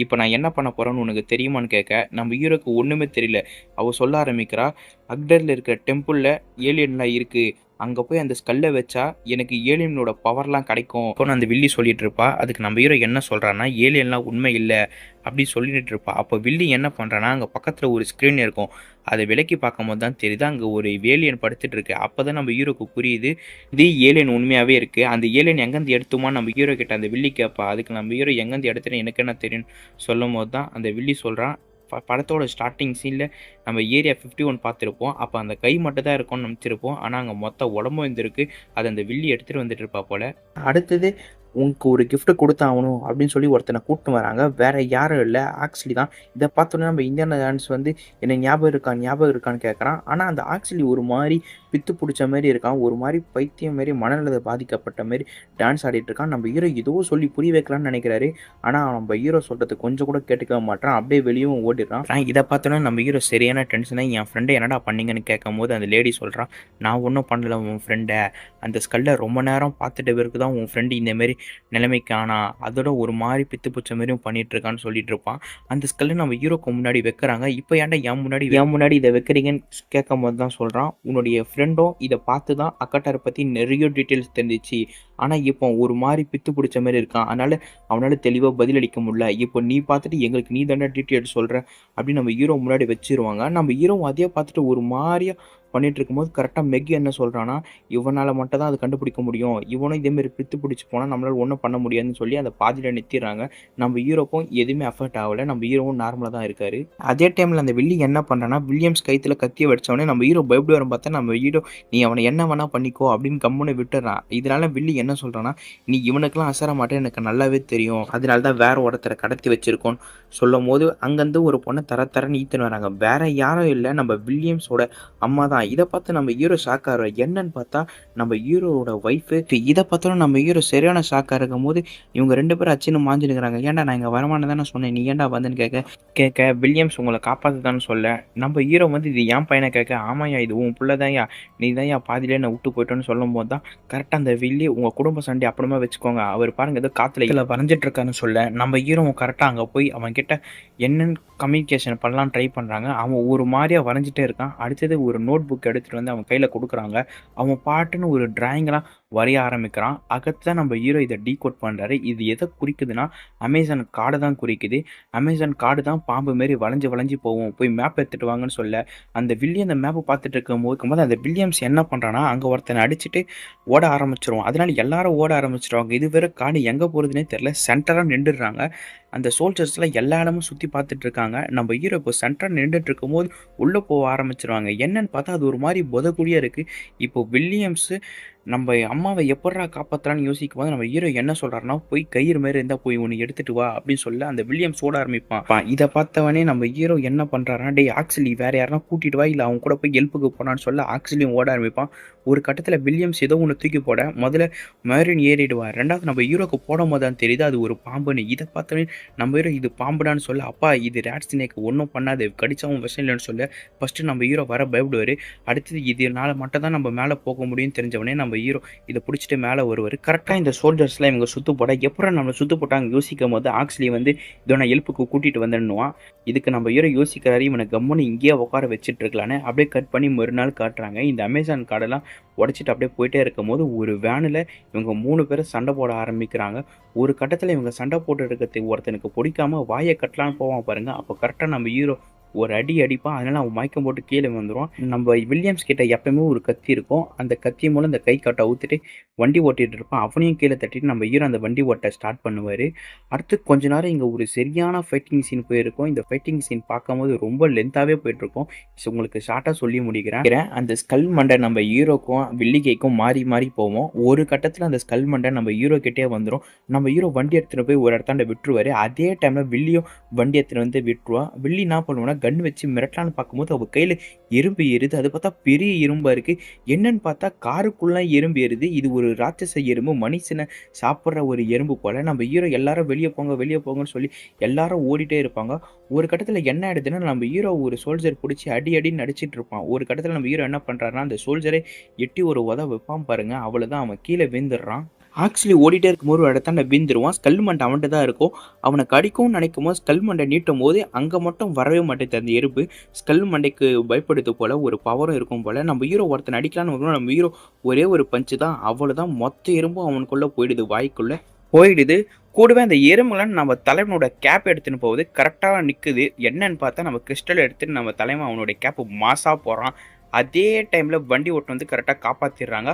இப்போ நான் என்ன பண்ண போகிறேன்னு உனக்கு தெரியுமான்னு கேட்க நம்ம ஹீரோக்கு ஒன்றுமே தெரியல. அவள் சொல்ல ஆரம்பிக்கிறா, அக்டரில் இருக்கிற டெம்பிளில் ஏலியன்லாம் இருக்குது, அங்கே போய் அந்த ஸ்கல்லை வச்சா எனக்கு ஏலியனோட பவர்லாம் கிடைக்கும் இப்போ அந்த வில்லி சொல்லிட்டு இருப்பா. அதுக்கு நம்ம ஹீரோ என்ன சொல்கிறான்னா, ஏலியன்லாம் உண்மை இல்லை அப்படி சொல்லிட்டு இருப்பா. அப்போ வில்லி என்ன பண்ணுறான்னா, அங்கே பக்கத்தில் ஒரு ஸ்க்ரீன் இருக்கும், அதை விலக்கி பார்க்கும்போது தான் தெரியுது அங்கே ஒரு ஏலியன் படுத்துட்டு இருக்கு. அப்போ தான் நம்ம ஹீரோக்கு புரியுது இது ஏலியன் உண்மையாகவே இருக்குது. அந்த ஏலியன் எங்கேருந்து எடுத்துமா நம்ம ஹீரோ கிட்ட அந்த வில்லி கேட்பா. அதுக்கு நம்ம ஹீரோ எங்கேருந்து எடுத்துன்னு எனக்கு என்ன தெரியும்னு சொல்லும் போது தான் அந்த வில்லி சொல்கிறான், படத்தோட ஸ்டார்டிங் சீனில் நம்ம ஏரியா 51 பார்த்துருப்போம். அப்போ அந்த கை மட்டும் தான் இருக்கும்னு நினச்சிருப்போம். ஆனால் அங்கே மொத்த உடம்பும் இருந்திருக்கு. அதை அந்த வில்லி எடுத்துகிட்டு வந்துட்டு இருப்பா போல். அடுத்தது உனக்கு ஒரு கிஃப்ட் கொடுத்தாகணும் அப்படின்னு சொல்லி ஒருத்தனை கூப்பிட்டு வராங்க. வேற யாரும் இல்லை, ஆக்சுவலி தான். இதை பார்த்தோன்னே நம்ம இந்தியானா ஜான்ஸ் வந்து என்ன ஞாபகம் இருக்கான்னு கேட்குறான். ஆனால் அந்த ஆக்சுவலி ஒரு மாதிரி பித்து பிடிச்ச மாதிரி இருக்கான், ஒரு மாதிரி பைத்தியம் மாரி மனநல பாதிக்கப்பட்ட மாதிரி டான்ஸ் ஆடிட்டு இருக்கான். நம்ம ஹீரோ ஏதோ சொல்லி புரிய வைக்கலான்னு நினைக்கிறாரு. ஆனால் நம்ம ஹீரோ சொல்கிறது கொஞ்சம் கூட கேட்டுக்க மாட்டான், அப்படியே வெளியும் ஓடிடுறான். இதை பார்த்தோன்னா நம்ம ஹீரோ சரியான டென்ஷனாக என் ஃப்ரெண்டை என்னடா பண்ணீங்கன்னு கேட்கும் போது அந்த லேடி சொல்கிறான், நான் ஒன்றும் பண்ணல உன் ஃப்ரெண்டை, அந்த ஸ்கல்லை ரொம்ப நேரம் பார்த்துட்ட பிறகு தான் உன் ஃப்ரெண்டு இந்தமாரி நிலைமைக்கு ஆனா, அதோட ஒரு மாதிரி பித்து பிடிச்ச மாதிரியும் பண்ணிட்டு இருக்கான்னு சொல்லிட்டு இருப்பான். அந்த ஸ்கல்லை நம்ம ஹீரோக்கு முன்னாடி வைக்கிறாங்க. இப்போ ஏன்டா என் முன்னாடி இதை வைக்கிறீங்கன்னு கேட்கும் போது தான் சொல்கிறான், உன்னுடைய ஃப்ரெண்டும் இதை பார்த்து தான் அக்காட்டாரை பற்றி நிறைய டீட்டெயில்ஸ் தெரிஞ்சிச்சு. ஆனால் இப்போ ஒரு மாதிரி பித்து பிடிச்ச மாதிரி இருக்கான், அதனால் அவனால் தெளிவாக பதிலளிக்க முடியல. இப்போ நீ பார்த்துட்டு எங்களுக்கு நீ தானே டீட்டெயில்ஸ் சொல்கிற அப்படின்னு நம்ம ஹீரோ முன்னாடி வச்சிருவாங்க. நம்ம ஹீரோ அதே பார்த்துட்டு ஒரு மாதிரியா பண்ணிட்டு இருக்கும்போது கரெக்டாக மெக்கி என்ன சொல்கிறான்னா, இவனால் மட்டும் தான் அது கண்டுபிடிக்க முடியும், இவனும் இதேமாரி பித்து பிடிச்சி போனால் நம்மளால் ஒன்றும் பண்ண முடியாதுன்னு சொல்லி அந்த பாதியில் நிறுத்திடுறாங்க. நம்ம ஹீரோக்கும் எதுவுமே அஃபெக்ட் ஆகலை, நம்ம ஹீரோவும் நார்மலாக தான் இருக்காரு. அதே டைமில் அந்த வில்லி என்ன பண்ணுறான்னா, வில்லியம்ஸ் கைத்தில் கத்தியை வச்சவொடனே நம்ம ஹீரோ பயப்படி வரும் பார்த்தா நம்ம ஹீரோ நீ அவனை என்ன வேணா பண்ணிக்கோ அப்படின்னு கம்முன்னு விட்டுறான். இதனால வில்லி என்ன சொல்கிறான்னா, நீ இவனுக்கெல்லாம் அசர மாட்டேன் எனக்கு நல்லாவே தெரியும், அதனால தான் வேற ஒருத்தரை கடத்தி வச்சிருக்கோன்னு சொல்லும் போது அங்கேருந்து ஒரு பொண்ணை தரன்னு ஈத்துன்னு வராங்க. வேற யாரும் இல்லை, நம்ம வில்லியம்ஸோட அம்மா தான். இதை பார்த்து நம்ம ஹீரோ ஷாக் ஆகிற, என்னன்னு பார்த்தா நம்ம ஹீரோவோட ஒய்ஃபு. இதை பார்த்தோன்னா நம்ம ஹீரோ சரியான ஷாக்காக இருக்கும் போது இவங்க 2 பேரும் அச்சின்னு மாஞ்சினுக்கிறாங்க. ஏன்டா நான் இங்கே வரமானு தானே சொன்னேன், நீ ஏன்டா வந்துன்னு கேட்க வில்லியம்ஸ் உங்களை காப்பாற்றுதான்னு சொல்ல நம்ம ஹீரோ வந்து இது என் பையனை கேட்க, ஆமாயா இது உன் பிள்ளை தான்யா, நீ தான்யா பாதியிலே நான் விட்டு போயிட்டோன்னு சொல்லும் போது தான் கரெக்டாக அந்த வில்லி உங்கள் குடும்ப சண்டை அப்புறமா வச்சுக்கோங்க, அவர் பாருங்க ஏதோ காற்றுல வரைஞ்சிட்டு இருக்காருன்னு சொல்ல நம்ம ஹீரோ கரெக்டாக அங்கே போய் அவன் கிட்ட என்னென்னு கம்யூனிகேஷன் பண்ணலாம் ட்ரை பண்ணுறாங்க. அவன் ஒரு மாதிரியாக வரைஞ்சிட்டே இருக்கான். அடுத்தது ஒரு நோட் புக் எடுத்துகிட்டு வந்து அவன் கையில் கொடுக்குறாங்க. அவன் பாட்டுன்னு ஒரு டிராயிங்லாம் வரைய ஆரம்பிக்கிறான். தான் நம்ம ஹீரோ இதை டீகோட் பண்ணுறாரு. இது எதை குறிக்குதுன்னா அமேசான் காடு தான் குறிக்குது. அமேசான் காடு தான் பாம்பு மாரி வளைஞ்சு போவோம், போய் மேப் எடுத்துகிட்டு வாங்கன்னு சொல்ல அந்த வில்லியம் அந்த மேப்பை பார்த்துட்டு இருக்கும்போது அந்த வில்லியம்ஸ் என்ன பண்ணுறான்னா அங்கே ஒருத்தனை அடிச்சுட்டு ஓட ஆரம்பிச்சிருவோம். அதனால எல்லாரும் ஓட ஆரம்பிச்சிருவாங்க. இது வேறு காடு எங்கே போகிறதுனே தெரில, சென்டராக நின்றுடுறாங்க. அந்த சோல்ஜர்ஸ்லாம் எல்லா இடமும் சுற்றி பார்த்துட்டு இருக்காங்க. நம்ம ஹீரோ இப்போ சென்டராக நின்றுட்டு இருக்கும்போது உள்ளே போக ஆரம்பிச்சிருவாங்க. என்னன்னு பார்த்தா அது ஒரு மாதிரி புதக்குழியாக இருக்குது. இப்போ வில்லியம்ஸு நம்ம அம்மாவை எப்பட்றா காப்பாற்றலான்னு யோசிக்கும் போது நம்ம ஹீரோ என்ன சொல்கிறாருன்னா, போய் கயிறு மாரி இருந்தால் போய் ஒன்று எடுத்துகிட்டு வா அப்படின்னு சொல்ல அந்த வில்லியம்ஸ் ஓட ஆரம்பிப்பான். இதை பார்த்தவனே நம்ம ஹீரோ என்ன பண்ணுறாருன்னா, டே ஆக்சுவலி வேறு யாருனா கூட்டிகிட்டு வா, இல்லை அவங்க கூட போய் ஹெல்ப்புக்கு போனான்னு சொல்ல ஆக்சுவலியும் ஓட ஆரம்பிப்பான். ஒரு கட்டத்தில் வில்லியம்ஸ் ஏதோ ஒன்று தூக்கி போட முதல்ல மேரின் ஏறிடுவார். ரெண்டாவது நம்ம ஹீரோக்கு போடும் போது தான் தெரியுது அது ஒரு பாம்புன்னு. இதை பார்த்தவனே நம்ம ஹீரோ இது பாம்புடான்னு சொல்ல, அப்பா இது ரேட் ஸ்னேக் ஒன்றும் பண்ணாது, கடிச்சாவும் விஷம் இல்லைன்னு சொல்ல ஃபஸ்ட்டு நம்ம ஹீரோ வர பயப்படுவார். அடுத்தது இதனால மட்டும் தான் நம்ம மேலே போக முடியும்னு தெரிஞ்சவனே நம்ம ஹீரோ இதை பிடிச்சிட்டு மேலே வருவார். கரெக்டாக இந்த சோல்ஜர்ஸ்லாம் இவங்க சுற்று போட எப்போ நம்ம சுற்று போட்டாங்க யோசிக்கும் போது ஆக்சுவலி வந்து இதோ நான் ஹெல்ப்புக்கு கூட்டிகிட்டு வந்துடுவான். இதுக்கு நம்ம ஹீரோ யோசிக்கிறாரு, இவனை கம்முன்னு இங்கேயே உட்கார வச்சுட்டு இருக்கலான்னு அப்படியே கட் பண்ணி மறுநாள் காட்டுறாங்க. இந்த அமேசான் கார்டெல்லாம் உடச்சிட்டு அப்படியே போயிட்டே இருக்கும் போது ஒரு வேனில் இவங்க 3 பேரும் சண்டை போட ஆரம்பிக்கிறாங்க. ஒரு கட்டத்தில் இவங்க சண்டை போட்டு இருக்கிறதுக்கு ஒருத்தனுக்கு பிடிக்காம வாயை கட்டலான்னு போவான் பாருங்க. அப்போ கரெக்டாக நம்ம ஹீரோ ஒரு அடிப்பான். அதனால அவன் மயக்கம் போட்டு கீழே வந்துடுவான். நம்ம வில்லியம்ஸ் கிட்ட எப்பயுமே ஒரு கத்தி இருக்கும். அந்த கத்தி மூலம் அந்த கை கட்டை ஊற்றிட்டு வண்டி ஓட்டிகிட்டு இருப்பான். அவனையும் கீழே தட்டிட்டு நம்ம ஹீரோ அந்த வண்டி ஓட்ட ஸ்டார்ட் பண்ணுவார். அடுத்து கொஞ்ச நேரம் இங்கே ஒரு சரியான ஃபைட்டிங் சீன் போயிருக்கும். இந்த ஃபைட்டிங் சீன் பார்க்கும்போது ரொம்ப லென்த்தாகவே போயிட்டுருக்கும். உங்களுக்கு ஷார்ட்டாக சொல்லி முடிக்கிறேன். அந்த ஸ்கல் மண்டை நம்ம ஹீரோக்கும் வில்லிகைக்கும் மாறி போவோம். ஒரு கட்டத்தில் அந்த ஸ்கல் மண்டை நம்ம ஹீரோ கிட்டே வந்துடும். நம்ம ஹீரோ வண்டி எடுத்துகிட்டு போய் ஒரு இடத்தாண்ட விட்டுருவார். அதே டைமில் வில்லியும் வண்டி எடுத்துகிட்டு வந்து விட்டுருவான். வில்லி என்ன பண்ணுவோன்னா பண்ணுறான். கன் வச்சு மிரட்டலான்னு பார்க்கும்போது அவள் கையில் எறும்பு ஏறுது. அது பார்த்தா பெரிய எறும்பாக இருக்குது. என்னன்னு பார்த்தா காருக்குள்ளே எறும்பு ஏறுது. இது ஒரு ராட்சச எறும்பு, மனுஷனை சாப்பிட்ற ஒரு எறும்பு போல். நம்ம ஹீரோ எல்லாரும் வெளியே போங்க வெளியே போங்கன்னு சொல்லி எல்லாரும் ஓடிட்டே இருப்பாங்க. ஒரு கட்டத்தில் என்ன ஆயிடுதுன்னா நம்ம ஹீரோ ஒரு சோல்ஜர் பிடிச்சி அடி அடின்னு அடிச்சிட்டு இருப்பான். ஒரு கட்டத்தில் நம்ம ஹீரோ என்ன பண்ணுறாருன்னா அந்த சோல்ஜரை எட்டி ஒரு உத வைப்பான் பாருங்க. அவ்வளோதான், அவன் கீழே விழுந்துடுறான். ஆக்சுவலி ஓடிட்டே இருக்கும்போது ஒரு இடத்தாண்ட வீழ்ந்துருவான். ஸ்கல் மண்டை அவன்கிட்ட தான் இருக்கும். அவனை கடிக்கும்னு நினைக்கும் போது ஸ்கல் மண்டை நீட்டும் போது அங்கே மட்டும் வரவே மாட்டேங்குது அந்த எறும்பு. ஸ்கல் மண்டைக்கு பயப்படுது போல், ஒரு பவரும் இருக்கும் போல். நம்ம ஹீரோ ஒருத்தன் அடிக்கலான்னு நம்ம ஹீரோ ஒரே ஒரு பஞ்சு தான், அவ்வளோதான், மொத்த எறும்பும் அவனுக்குள்ளே போயிடுது, வாய்க்குள்ளே போயிடுது. கூடவே அந்த எறும்புலாம் நம்ம தலைவனோட கேப் எடுத்துன்னு போகுது. கரெக்டாக நிற்குது. என்னன்னு பார்த்தா நம்ம கிறிஸ்டல் எடுத்துன்னு நம்ம தலைவன் அவனுடைய கேப்பு மாசாக போகிறான். அதே டைமில் வண்டி ஓட்டு வந்து கரெக்டாக காப்பாற்றிடுறாங்க.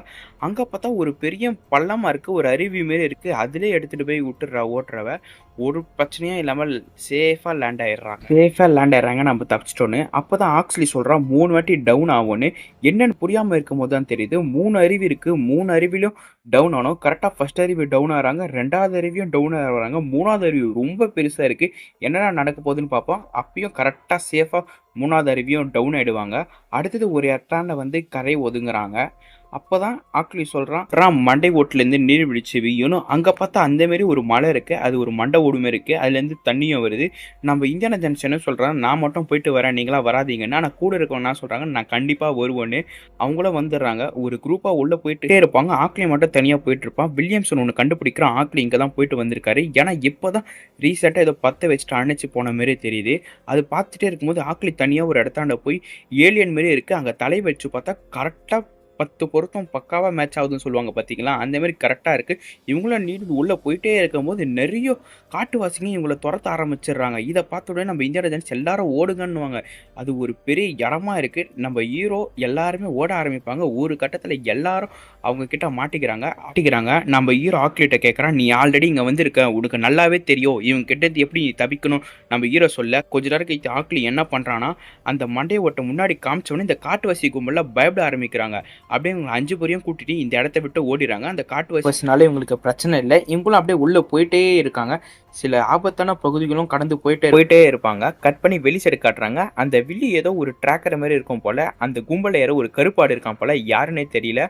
அங்கே பார்த்தா ஒரு பெரிய பள்ளமாக இருக்குது, ஒரு அருவி மாரி இருக்குது. அதிலே எடுத்துகிட்டு போய் விட்டுடுறா ஓட்டுறவ. ஒரு பிரச்சனையும் இல்லாமல் சேஃபாக லேண்ட் ஆயிடுறாங்க. நம்ம தப்பிச்சிட்டோன்னு. அப்போ தான் ஆக்சுவலி சொல்கிறான் 3 வாட்டி டவுன் ஆகும்னு. என்னென்னு புரியாமல் இருக்கும் போது தான் தெரியுது 3 அருவி இருக்குது, 3 அருவிலும் டவுன் ஆனோம். கரெக்டாக ஃபர்ஸ்ட் அருவி டவுன் ஆகிறாங்க, 2வது அருவியும் டவுன் ஆகிறாங்க, 3வது அருவி ரொம்ப பெருசாக இருக்குது. என்னடா நடக்க போகுதுன்னு பார்ப்போம். அப்பயும் கரெக்டாக சேஃபாக 3வது அருவியும் டவுன் ஆகிடுவாங்க. அடுத்தது ஒரு இடத்தாண்ட வந்து கரை ஒதுங்குறாங்க. அப்போ தான் ஆக்சுவலி சொல்கிறான் மண்டை ஓட்டுலேருந்து நீர் விழிச்சு வீயணும். அங்கே பார்த்தா அந்தமாரி ஒரு மலை இருக்குது, அது ஒரு மண்டை ஓடுமே இருக்குது, அதுலேருந்து தண்ணியும் வருது. நம்ம இந்தியானா ஜங்ஷன் சொல்கிறாங்க நான் மட்டும் போயிட்டு வரேன், நீங்களாம் வராதிங்கன்னா. நான் கூட இருக்கவனா சொல்கிறாங்க நான் கண்டிப்பாக வருவேன்னு. அவங்களும் வந்துடுறாங்க. ஒரு குரூப்பாக உள்ளே போயிட்டே இருப்பாங்க. ஆக்லி மட்டும் தனியாக போயிட்டு இருப்பான். வில்லியம்சன் ஒன்று கண்டுபிடிக்கிறான், ஆக்லி இங்கே தான் போயிட்டு வந்திருக்காரு. ஏன்னா இப்போ தான் ரீசெண்டாக ஏதோ பற்ற வச்சுட்டு அணைச்சி போன மாரி தெரியுது. அது பார்த்துட்டே இருக்கும்போது ஆக்லி தனியாக ஒரு இடத்தாண்ட போய் ஏலியன் மாரி இருக்குது, அங்கே தலை வச்சு பார்த்தா கரெக்டாக 10 பொருத்தம் பக்காவாக மேட்ச் ஆகுதுன்னு சொல்லுவாங்க பார்த்தீங்களா, அந்த மாதிரி கரெக்டாக இருக்குது. இவங்களும் நீடு உள்ளே போயிட்டே இருக்கும்போது நிறைய காட்டுவாசிங்க இவங்களை துரத்த ஆரம்பிச்சிடுறாங்க. இதை பார்த்த உடனே நம்ம இந்தியா ஜென்ஸ் எல்லாரும் ஓடுங்கன்னுவாங்க. அது ஒரு பெரிய இடமா இருக்குது. நம்ம ஹீரோ எல்லாருமே ஓட ஆரம்பிப்பாங்க. ஒரு கட்டத்தில் எல்லாரும் அவங்க கிட்ட மாட்டிக்கிறாங்க. நம்ம ஹீரோ ஆக்லிட்ட கேட்குறான், நீ ஆல்ரெடி இங்கே வந்திருக்க, உனக்கு நல்லாவே தெரியும் இவங்க கிட்டது எப்படி தப்பிக்கணும். நம்ம ஹீரோ சொல்ல கொஞ்ச நேரம் கழித்து ஆக்லி என்ன பண்ணுறான்னா அந்த மண்டையை ஓட்ட முன்னாடி காமிச்சோடனே இந்த காட்டுவாசி கும்பலில் பயப்பட ஆரம்பிக்கிறாங்க. அப்படியே இவங்க 5 பேரையும் கூட்டிட்டு இந்த இடத்த விட்டு ஓடிறாங்க. அந்த காட்டுவாசினால இவங்களுக்கு பிரச்சனை இல்லை. இவங்களும் அப்படியே உள்ளே போயிட்டே இருக்காங்க. சில ஆபத்தான பகுதிகளும் கடந்து போயிட்டே இருப்பாங்க. கட் பண்ணி வெளி சைடு காட்டுறாங்க. அந்த வில்லி ஏதோ ஒரு ட்ராக்கர் மாதிரி இருக்கும் போல. அந்த கும்பல ஏதோ ஒரு கருப்பாடு இருக்கான் போல, யாருன்னே தெரியல.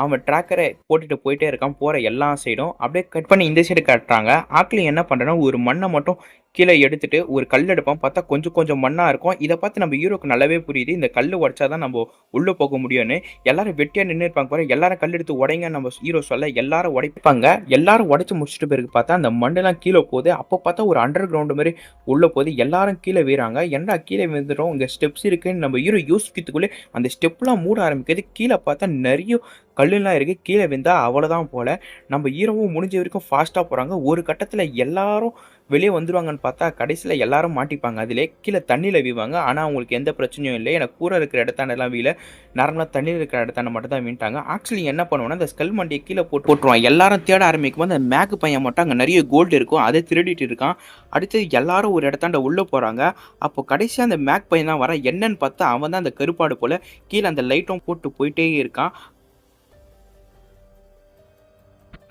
அவன் ட்ராக்கரை போட்டுட்டு போயிட்டே இருக்கான் போகிற எல்லா சைடும். அப்படியே கட் பண்ணி இந்த சைடு காட்டுறாங்க. ஆக்லி என்ன பண்ணுறேன்னா ஒரு மண்ணை மட்டும் கீழே எடுத்துட்டு ஒரு கல் எடுப்பான். பார்த்தா கொஞ்சம் கொஞ்சம் மண்ணாக இருக்கும். இதை பார்த்து நம்ம ஹீரோக்கு நல்லாவே புரியுது, இந்த கல் உடச்சாதான் நம்ம உள்ளே போக முடியும்னு. எல்லாரும் வெட்டியாக நின்று இருப்பாங்க பாரு. எல்லாரும் கல் எடுத்து உடைங்க நம்ம ஹீரோ சொல்ல எல்லாரும் உடைப்பாங்க. எல்லாரும் உடைச்சு முடிச்சுட்டு பிறகு பார்த்தா அந்த மண்ணெல்லாம் கீழே போகுது. அப்போ பார்த்தா ஒரு அண்டர் கிரவுண்டு மாதிரி உள்ளே போகுது. எல்லாரும் கீழே வீறாங்க. என்னடா கீழே விழுந்துடும், இங்கே ஸ்டெப்ஸ் இருக்குன்னு நம்ம ஹீரோ யோசிக்கிறதுக்குள்ளே அந்த ஸ்டெப்லாம் மூட ஆரம்பிக்குது. கீழே பார்த்தா நிறைய கல்லுலாம் இருக்குது. கீழே விழுந்தா அவ்வளோதான் போல். நம்ம ஹீரோவும் முடிஞ்ச வரைக்கும் ஃபாஸ்ட்டாக போகிறாங்க. ஒரு கட்டத்தில் எல்லாரும் வெளியே வந்துடுவாங்கன்னு பார்த்தா கடைசியில் எல்லாரும் மாட்டிப்பாங்க. அதிலே கீழே தண்ணியில் வீவாங்க. ஆனால் அவங்களுக்கு எந்த பிரச்சனையும் இல்லை. எனக்கு கூரை இருக்கிற இடத்தாண்டெல்லாம் வீழ, நார்மலாக தண்ணியில் இருக்கிற இடத்தாண்ட மட்டும் தான் வீண்டாங்க. ஆக்சுவலி என்ன பண்ணுவோன்னா அந்த ஸ்கல் மண்டியை கீழே போட்டுருவான். எல்லாரும் தேட ஆரம்பிக்கும் போது அந்த மேக்கு பையன் மட்டும் அங்கே நிறைய கோல்டு இருக்கும், அதை திருடிட்டு இருக்கான். அடுத்து எல்லாரும் ஒரு இடத்தாண்ட உள்ளே போகிறாங்க. அப்போ கடைசியாக அந்த மேக் பையன் தான் வர. என்னன்னு பார்த்தா அவன் தான் அந்த கருப்பாடு போல். கீழே அந்த லைட்டும் போட்டு போயிட்டே இருக்கான்.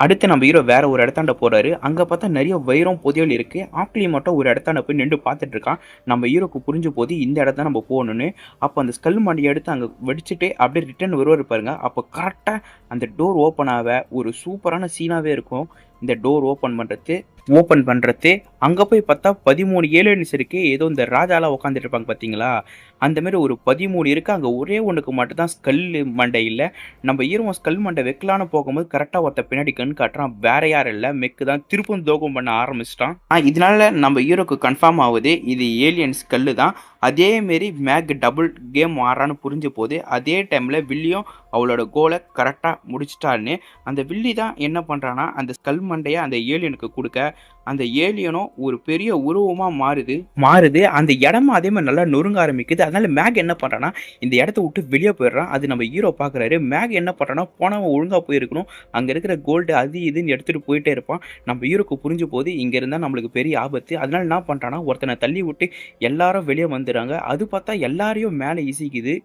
அடுத்து நம்ம ஹீரோ வேற ஒரு இடத்தாண்ட போறாரு. அங்கே பார்த்தா நிறைய வைரம் புதையல் இருக்குது. ஆக்லி மட்டும் ஒரு இடத்தாண்ட போய் நின்று பார்த்துட்டு இருக்கான். நம்ம ஹீரோக்கு புரிஞ்சு போது இந்த இடத்த நம்ம போகணுன்னு. அப்போ அந்த ஸ்கல் மண்டியை எடுத்து அங்கே வெடிச்சுட்டு அப்படியே ரிட்டர்ன் வருவார் பாருங்க. அப்போ கரெக்டாக அந்த டோர் ஓப்பன் ஆக ஒரு சூப்பரான சீனாகவே இருக்கும். இந்த டோர் ஓப்பன் பண்ணுறது அங்கே போய் பார்த்தா 13 ஏலியன்ஸ் இருக்குது. ஏதோ இந்த ராஜாலாம் உட்காந்துட்டு இருப்பாங்க பார்த்தீங்களா, அந்த மாதிரி ஒரு 13 இருக்குது. அங்கே ஒரே ஒன்றுக்கு மட்டும் தான் ஸ்கல் மண்டை இல்லை. நம்ம ஹீரோ ஸ்கல் மண்டை வைக்கலான்னு போகும்போது கரெக்டாக ஒருத்த பின்னாடி கண் காட்டுறான். வேற யாரும் இல்லை, மெக்கு தான் திருப்பும் தோகம் பண்ண ஆரம்பிச்சிட்டான். இதனால நம்ம ஹீரோக்கு கன்ஃபார்ம் ஆகுது இது ஏலியன் ஸ்கல்லு தான். அதேமாரி மேக் டபுள் கேம் ஆறான்னு புரிஞ்ச போது அதே டைமில் வில்லியும் அவளோட கோலை கரெக்டாக முடிச்சிட்டான்னு. அந்த வில்லி தான் என்ன பண்ணுறான்னா அந்த ஸ்கல் மண்டையை அந்த ஏலியனுக்கு கொடுக்க அந்த ஏலியனும் ஒரு பெரிய உருவமாக மாறுது. அந்த இடமா அதே மாதிரி நல்லா நொறுங்க ஆரம்பிக்குது. அதனால மேக் என்ன பண்ணுறான்னா இந்த இடத்த விட்டு வெளியே போயிடுறான். அது நம்ம ஹீரோ பார்க்குறாரு. மேக் என்ன பண்ணுறான்னா போனவன் ஒழுங்காக போயிருக்கணும், அங்கே இருக்கிற கோல்டு அது இதுன்னு எடுத்துகிட்டு போயிட்டே இருப்பான். நம்ம ஹீரோக்கு புரிஞ்சு போது இங்கே இருந்தால் நம்மளுக்கு பெரிய ஆபத்து. அதனால என்ன பண்ணுறான்னா ஒருத்தனை தள்ளி விட்டு எல்லாரும் வெளியே வந்துடுறாங்க. அது பார்த்தா எல்லாரையும் மேலே இசிக்குது.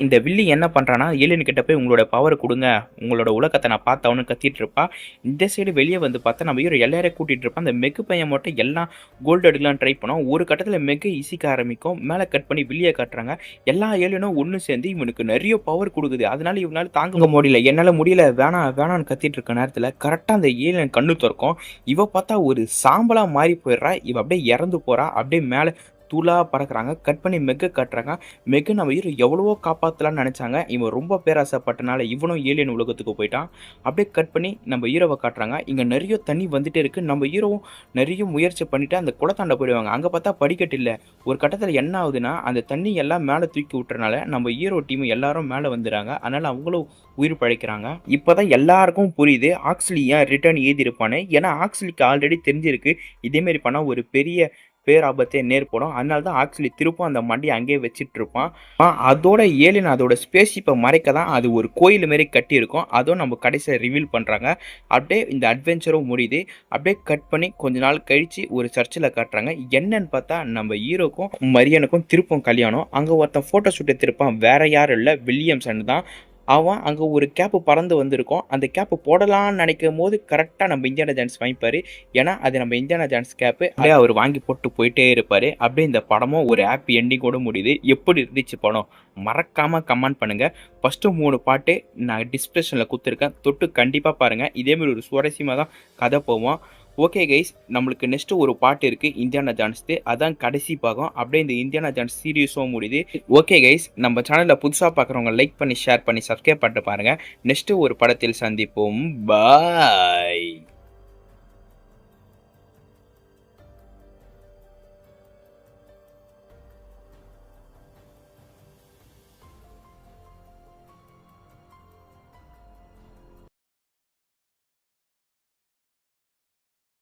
இந்த வில்லி என்ன பண்ணுறான்னா ஏலியன் கிட்ட போய் உங்களோட பவர் கொடுங்க, உங்களோட உலகத்தை நான் பார்த்தவனு கத்திட்டு இருப்பா. இந்த சைடு வெளியே வந்து பார்த்தா நம்ம ஹீரோ எல்லாரையும் கூட்டிகிட்டு இருப்பான். அந்த மெக் மெக்கு பையன் மட்டும் எல்லாம் கோல்டு எடுக்கலாம் ட்ரை பண்ணோம். ஒரு கட்டத்தில் மெக்கு இசிக்க ஆரம்பிக்கும். மேலே கட் பண்ணி வெளியே காட்டுறாங்க. எல்லா ஏலியனும் ஒன்று சேர்ந்து இவனுக்கு நிறைய பவர் கொடுக்குது. அதனால இவனால தாங்க முடியல. என்னால் முடியல, வேணாம் வேணான்னு கத்திட்டு இருக்க நேரத்தில் கரெக்டாக அந்த ஏலியன் கண்ணு திறக்கும். இவ பார்த்தா ஒரு சாம்பலாக மாறி போயிடுறா. இவ அப்படியே இறந்து போகிறா. அப்படியே மேலே தூளா பறக்குறாங்க. கட் பண்ணி மெக்க காட்டுறாங்க. மெக்கு நம்ம ஹீரோ எவ்வளவோ காப்பாற்றலாம்னு நினச்சாங்க. இவன் ரொம்ப பேராசைப்பட்டனால இவனும் ஏலியன் உலகத்துக்கு போயிட்டான். அப்படியே கட் பண்ணி நம்ம ஹீரோவை காட்டுறாங்க. இங்கே நிறைய தண்ணி வந்துட்டே இருக்கு. நம்ம ஹீரோவும் நிறைய முயற்சி பண்ணிட்டு அந்த குளத்தாண்ட போயிடுவாங்க. அங்கே பார்த்தா படிக்கட்டு இல்லை. ஒரு கட்டத்தில் என்ன ஆகுதுன்னா அந்த தண்ணி எல்லாம் மேலே தூக்கி விட்டுறனால நம்ம ஹீரோ டீம் எல்லாரும் மேலே வந்துடுறாங்க. அதனால அவங்களும் உயிர் பழைக்கிறாங்க. இப்போதான் எல்லாருக்கும் புரியுது ஆக்சுவலி ஏன் ரிட்டர்ன் எழுதியிருப்பான்னு. ஏன்னா ஆக்சுவலிக்கு ஆல்ரெடி தெரிஞ்சிருக்கு இதேமாரி பண்ணால் ஒரு பெரிய பேராபத்தை நேர்படும். அதனால தான் ஆக்சுவலி திருப்பும் அந்த மண்டியை அங்கேயே வச்சுட்டு இருப்பான். அதோட ஏலியன் அதோட ஸ்பேஸ்ஷிப்பை மறைக்க தான் அது ஒரு கோயில் மாரி கட்டியிருக்கும். அதுவும் நம்ம கடைசியில் ரிவீல் பண்ணுறாங்க. அப்படியே இந்த அட்வென்ச்சரும் முடியுது. அப்படியே கட் பண்ணி கொஞ்ச நாள் கழித்து ஒரு சர்ச்சில் காட்டுறாங்க. என்னன்னு பார்த்தா நம்ம ஹீரோக்கும் மரியனுக்கும் திருப்பும் கல்யாணம். அங்கே ஒருத்தன் ஃபோட்டோ ஷூட் எடுத்திருப்பான். வேற யாரும் இல்லை, வில்லியம்சன் தான். அவன் அங்கே ஒரு கேப்பு பறந்து வந்திருக்கும். அந்த கேப்பு போடலான்னு நினைக்கும் போது கரெக்டாக நம்ம இந்தியானா ஜான்ஸ் வாங்கிப்பார். ஏன்னா அது நம்ம இந்தியானா ஜான்ஸ் கேப்பு. அப்படியே அவர் வாங்கி போட்டு போயிட்டே இருப்பார். அப்படியே இந்த படமும் ஒரு ஹாப்பி எண்டிங்கோடு முடியுது. எப்படி இருந்துச்சு படம்? மறக்காமல் கமெண்ட் பண்ணுங்கள். ஃபஸ்ட்டு 3 பாட்டு நான் டிஸ்கிரிப்ஷனில் கொடுத்துருக்கேன். தொட்டு கண்டிப்பாக பாருங்கள். இதேமாதிரி ஒரு சுவாரஸ்யமாக தான் கதை போவோம். ஓகே கைஸ், நம்மளுக்கு நெக்ஸ்ட்டு ஒரு பாட்டு இருக்குது இந்தியானா ஜான்ஸ்து. அதான் கடைசி பாகம். அப்படியே இந்த இந்தியானா ஜான்ஸ் சீரியஸும் முடியுது. ஓகே கைஸ், நம்ம சேனலில் புதுசாக பார்க்குறவங்க லைக் பண்ணி ஷேர் பண்ணி சப்ஸ்கிரைப் பண்ணிட்டு பாருங்கள். நெக்ஸ்ட்டு ஒரு படத்தில் சந்திப்போம். பாய்.